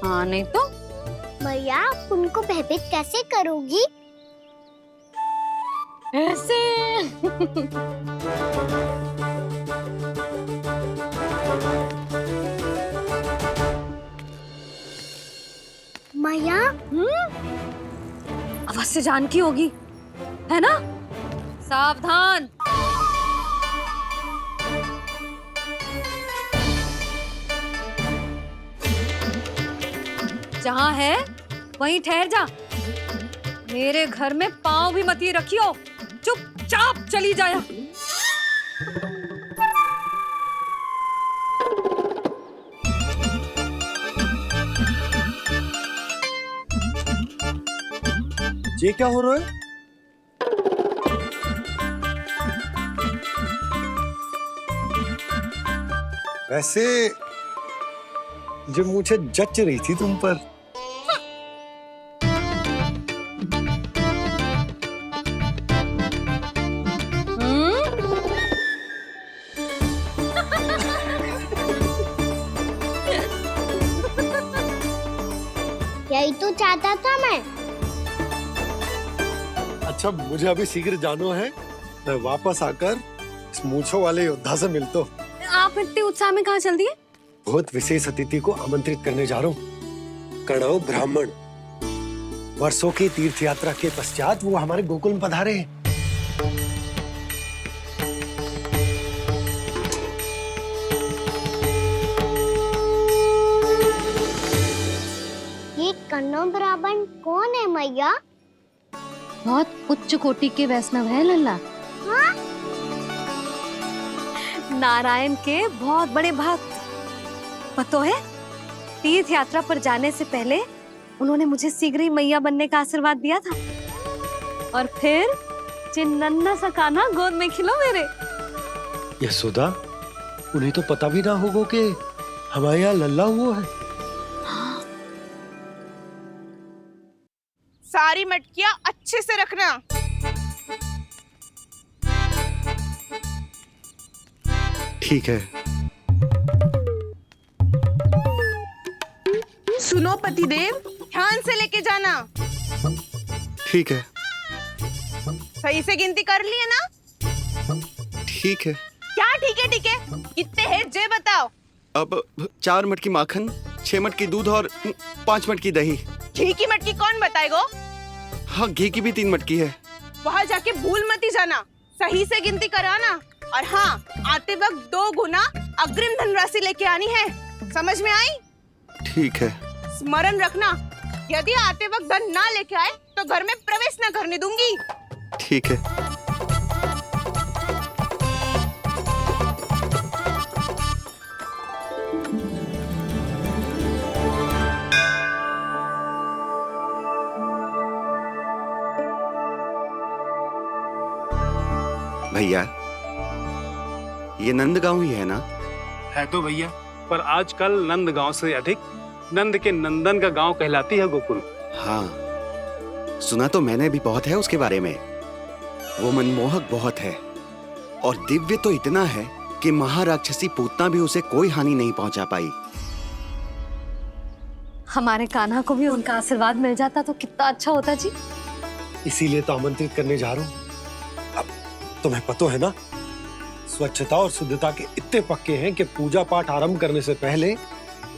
Speaker 12: हाँ नहीं तो?
Speaker 1: मैया, उनको भयभीत कैसे करोगी?
Speaker 12: ऐसे।
Speaker 1: मैया,
Speaker 12: अवश्य जानकी होगी, है ना? सावधान। जहाँ है वहीं ठहर जा। मेरे घर में पाँव भी मत ही रखियो, चुपचाप चली जाया।
Speaker 14: ये क्या हो रहा है? वैसे जो मुझे जच रही थी तुम पर।
Speaker 1: यही तो चाहता था मैं।
Speaker 14: अच्छा मुझे अभी शीघ्र जाना है, मैं वापस आकर इस मूंछों वाले योद्धा से मिलता हूँ।
Speaker 12: आप इतने उत्साह में कहाँ चल दिए?
Speaker 14: बहुत विशेष अतिथि को आमंत्रित करने जा रहा हूँ। कणव ब्राह्मण वर्षों की तीर्थ यात्रा के पश्चात वो हमारे गोकुल में पधारे हैं।
Speaker 1: ये कणव ब्राह्मण कौन है मैया?
Speaker 12: बहुत उच्च कोटि के वैष्णव है लल्ला।
Speaker 1: हाँ?
Speaker 12: नारायण के बहुत बड़े भक्त। पता है, तीर्थ यात्रा पर जाने से पहले उन्होंने मुझे शीघ्र ही मैया बनने का आशीर्वाद दिया था, और फिर चिन्नन्ना सा कान्हा गोद में खिलो मेरे।
Speaker 14: यशोदा, उन्हें तो पता भी ना होगा कि हमारे यहाँ लल्ला हुआ है।
Speaker 3: सारी मटकियां अच्छे से रखना।
Speaker 14: ठीक है।
Speaker 3: सुनो पतिदेव, ध्यान से लेके जाना।
Speaker 14: ठीक है।
Speaker 3: सही से गिनती कर ली है ना?
Speaker 15: ठीक है।
Speaker 3: क्या ठीक है ठीक है? कितने हैं जे बताओ।
Speaker 15: अब 4 मटकी माखन, 6 मटकी दूध और 5 मटकी दही।
Speaker 3: घी की मटकी कौन बताएगा?
Speaker 15: हाँ, घी की भी 3 मटकी है।
Speaker 3: वहाँ जाके भूल मती जाना, सही से गिनती कराना। और हाँ, आते वक्त 2 गुना अग्रिम धनराशि लेके आनी है। समझ में आई?
Speaker 15: ठीक है।
Speaker 3: स्मरण रखना, यदि आते वक्त धन ना लेके आए तो घर में प्रवेश न करने दूंगी।
Speaker 15: ठीक है। भैया, ये नंदगांव ही है ना?
Speaker 16: है तो भैया, पर आजकल नंदगांव से अधिक नंद के नंदन का गांव कहलाती है गोकुल।
Speaker 15: हाँ, सुना तो मैंने भी बहुत है उसके बारे में। वो मनमोहक बहुत है और दिव्य तो इतना है कि महाराक्षसी पूतना भी उसे कोई हानि नहीं पहुंचा पाई।
Speaker 12: हमारे कान्हा को भी उनका आशीर्वाद मिल जाता तो कितना अच्छा होता जी।
Speaker 14: इसीलिए तो आमंत्रित करने जा रहा हूँ। अब तुम्हें पता है ना, स्वच्छता और शुद्धता के इतने पक्के हैं कि पूजा पाठ आरंभ करने से पहले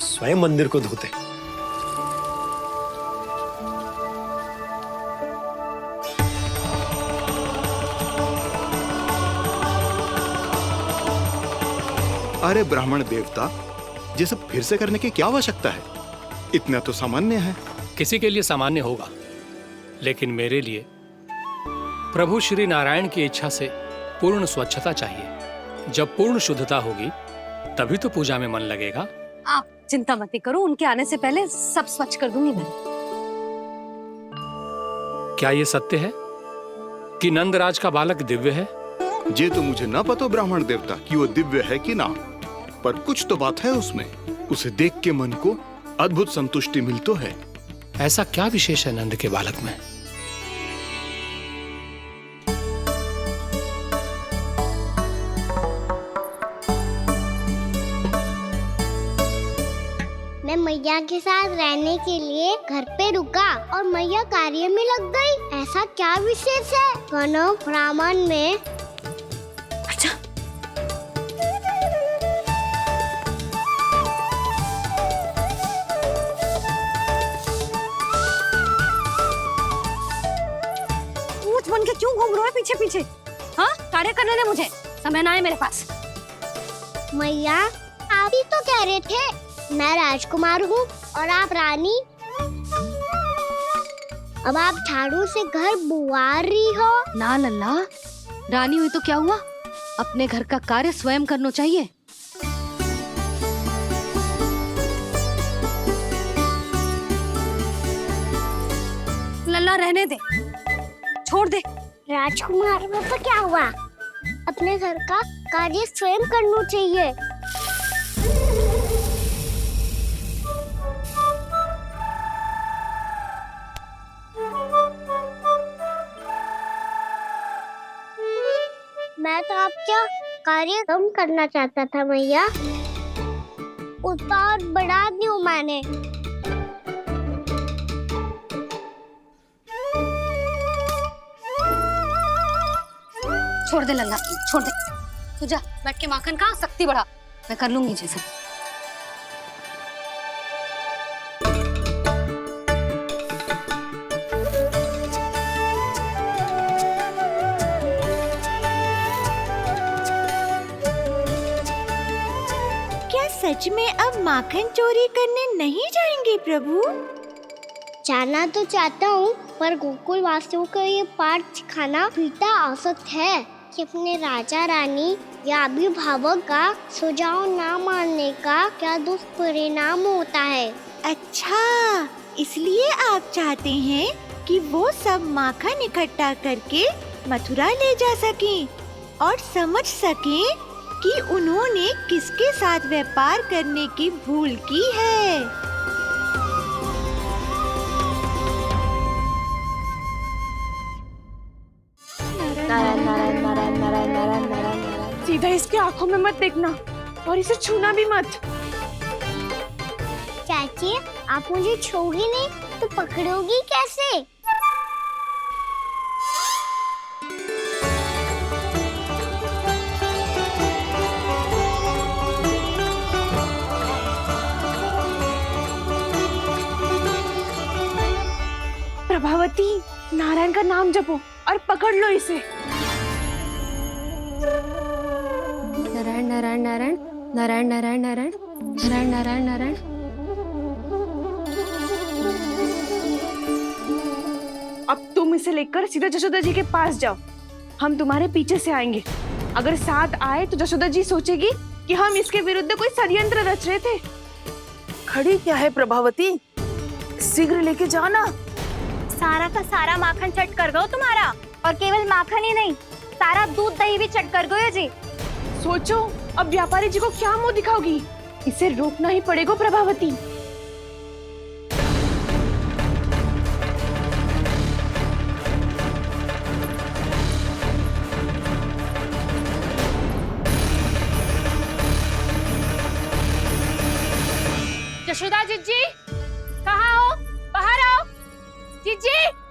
Speaker 14: स्वयं मंदिर को धोते।
Speaker 17: अरे ब्राह्मण देवता, ये सब फिर से करने की क्या आवश्यकता है? इतना तो सामान्य है।
Speaker 18: किसी के लिए सामान्य होगा, लेकिन मेरे लिए प्रभु श्री नारायण की इच्छा से पूर्ण स्वच्छता चाहिए। जब पूर्ण शुद्धता होगी तभी तो पूजा में मन लगेगा।
Speaker 12: आप चिंता मत करो, उनके आने से पहले सब स्वच्छ कर दूंगी मैं।
Speaker 18: क्या ये सत्य है कि नंदराज का बालक दिव्य है?
Speaker 17: ये तो मुझे ना पता ब्राह्मण देवता कि वो दिव्य है कि ना, पर कुछ तो बात है उसमें। उसे देख के मन को अद्भुत संतुष्टि मिल तो है।
Speaker 18: ऐसा क्या विशेष है नंद के बालक में?
Speaker 1: मैं मैया के साथ रहने के लिए घर पे रुका और मैया कार्य में लग गई। ऐसा क्या विशेष है कणव ब्राह्मण में?
Speaker 12: अच्छा, ऊंच बन के क्यों घूम रहे हो पीछे पीछे? हाँ, कार्य करने दे मुझे, समय ना है मेरे पास।
Speaker 1: मैया, आप ही तो कह रहे थे मैं राजकुमार हूँ और आप रानी। अब आप झाड़ू से घर बुआर रही हो।
Speaker 12: ना लल्ला, रानी हुई तो क्या हुआ, अपने घर का कार्य स्वयं करना चाहिए। लल्ला रहने दे, छोड़ दे।
Speaker 1: राजकुमार में तो क्या हुआ, अपने घर का कार्य स्वयं करना चाहिए। क्या कार्य कम करना चाहता था मैया? उसका और बढ़ा दूं मैंने।
Speaker 12: छोड़ दे लल्ला, छोड़ दे। तू जा बैठ के माखन खा, शक्ति बढ़ा। मैं कर लूंगी जैसे।
Speaker 6: क्या सच में अब माखन चोरी करने नहीं जाएंगे प्रभु?
Speaker 1: जाना तो चाहता हूँ, पर गोकुल वासियों को ये पाठ सिखाना पिता आवश्यक है कि अपने राजा रानी या अभिभावक का सुझाव ना मानने का क्या दुष्परिणाम होता है।
Speaker 6: अच्छा, इसलिए आप चाहते हैं कि वो सब माखन इकट्ठा करके मथुरा ले जा सकें और समझ सकें कि उन्होंने किसके साथ व्यापार करने की भूल की है।
Speaker 3: नारायण नारायण नारायण नारायण नारायण नारायण। सीधा इसके आंखों में मत देखना और इसे छूना भी मत।
Speaker 1: चाची, आप मुझे छोड़ोगी नहीं तो पकड़ोगी कैसे?
Speaker 3: प्रभावती, नारायण का नाम जपो और पकड़ लो इसे।
Speaker 12: नारायण नारायण नारायण नारायण नारायण नारायण नारायण नारायण नारायण।
Speaker 3: अब तुम इसे लेकर सीधा जशोदा जी के पास जाओ, हम तुम्हारे पीछे से आएंगे। अगर साथ आए तो जशोदा जी सोचेगी कि हम इसके विरुद्ध कोई षड्यंत्र रच रहे थे। खड़ी क्या है प्रभावती, शीघ्र लेके जाना।
Speaker 9: सारा का सारा माखन चट कर गयो तुम्हारा, और केवल माखन ही नहीं, सारा दूध दही भी चट कर गयो जी।
Speaker 3: सोचो अब व्यापारी जी को क्या मुंह दिखाओगी, इसे रोकना ही पड़ेगा प्रभावती।
Speaker 9: जशोदा जीजी, कहाँ हो? बाहर आओ जीजी।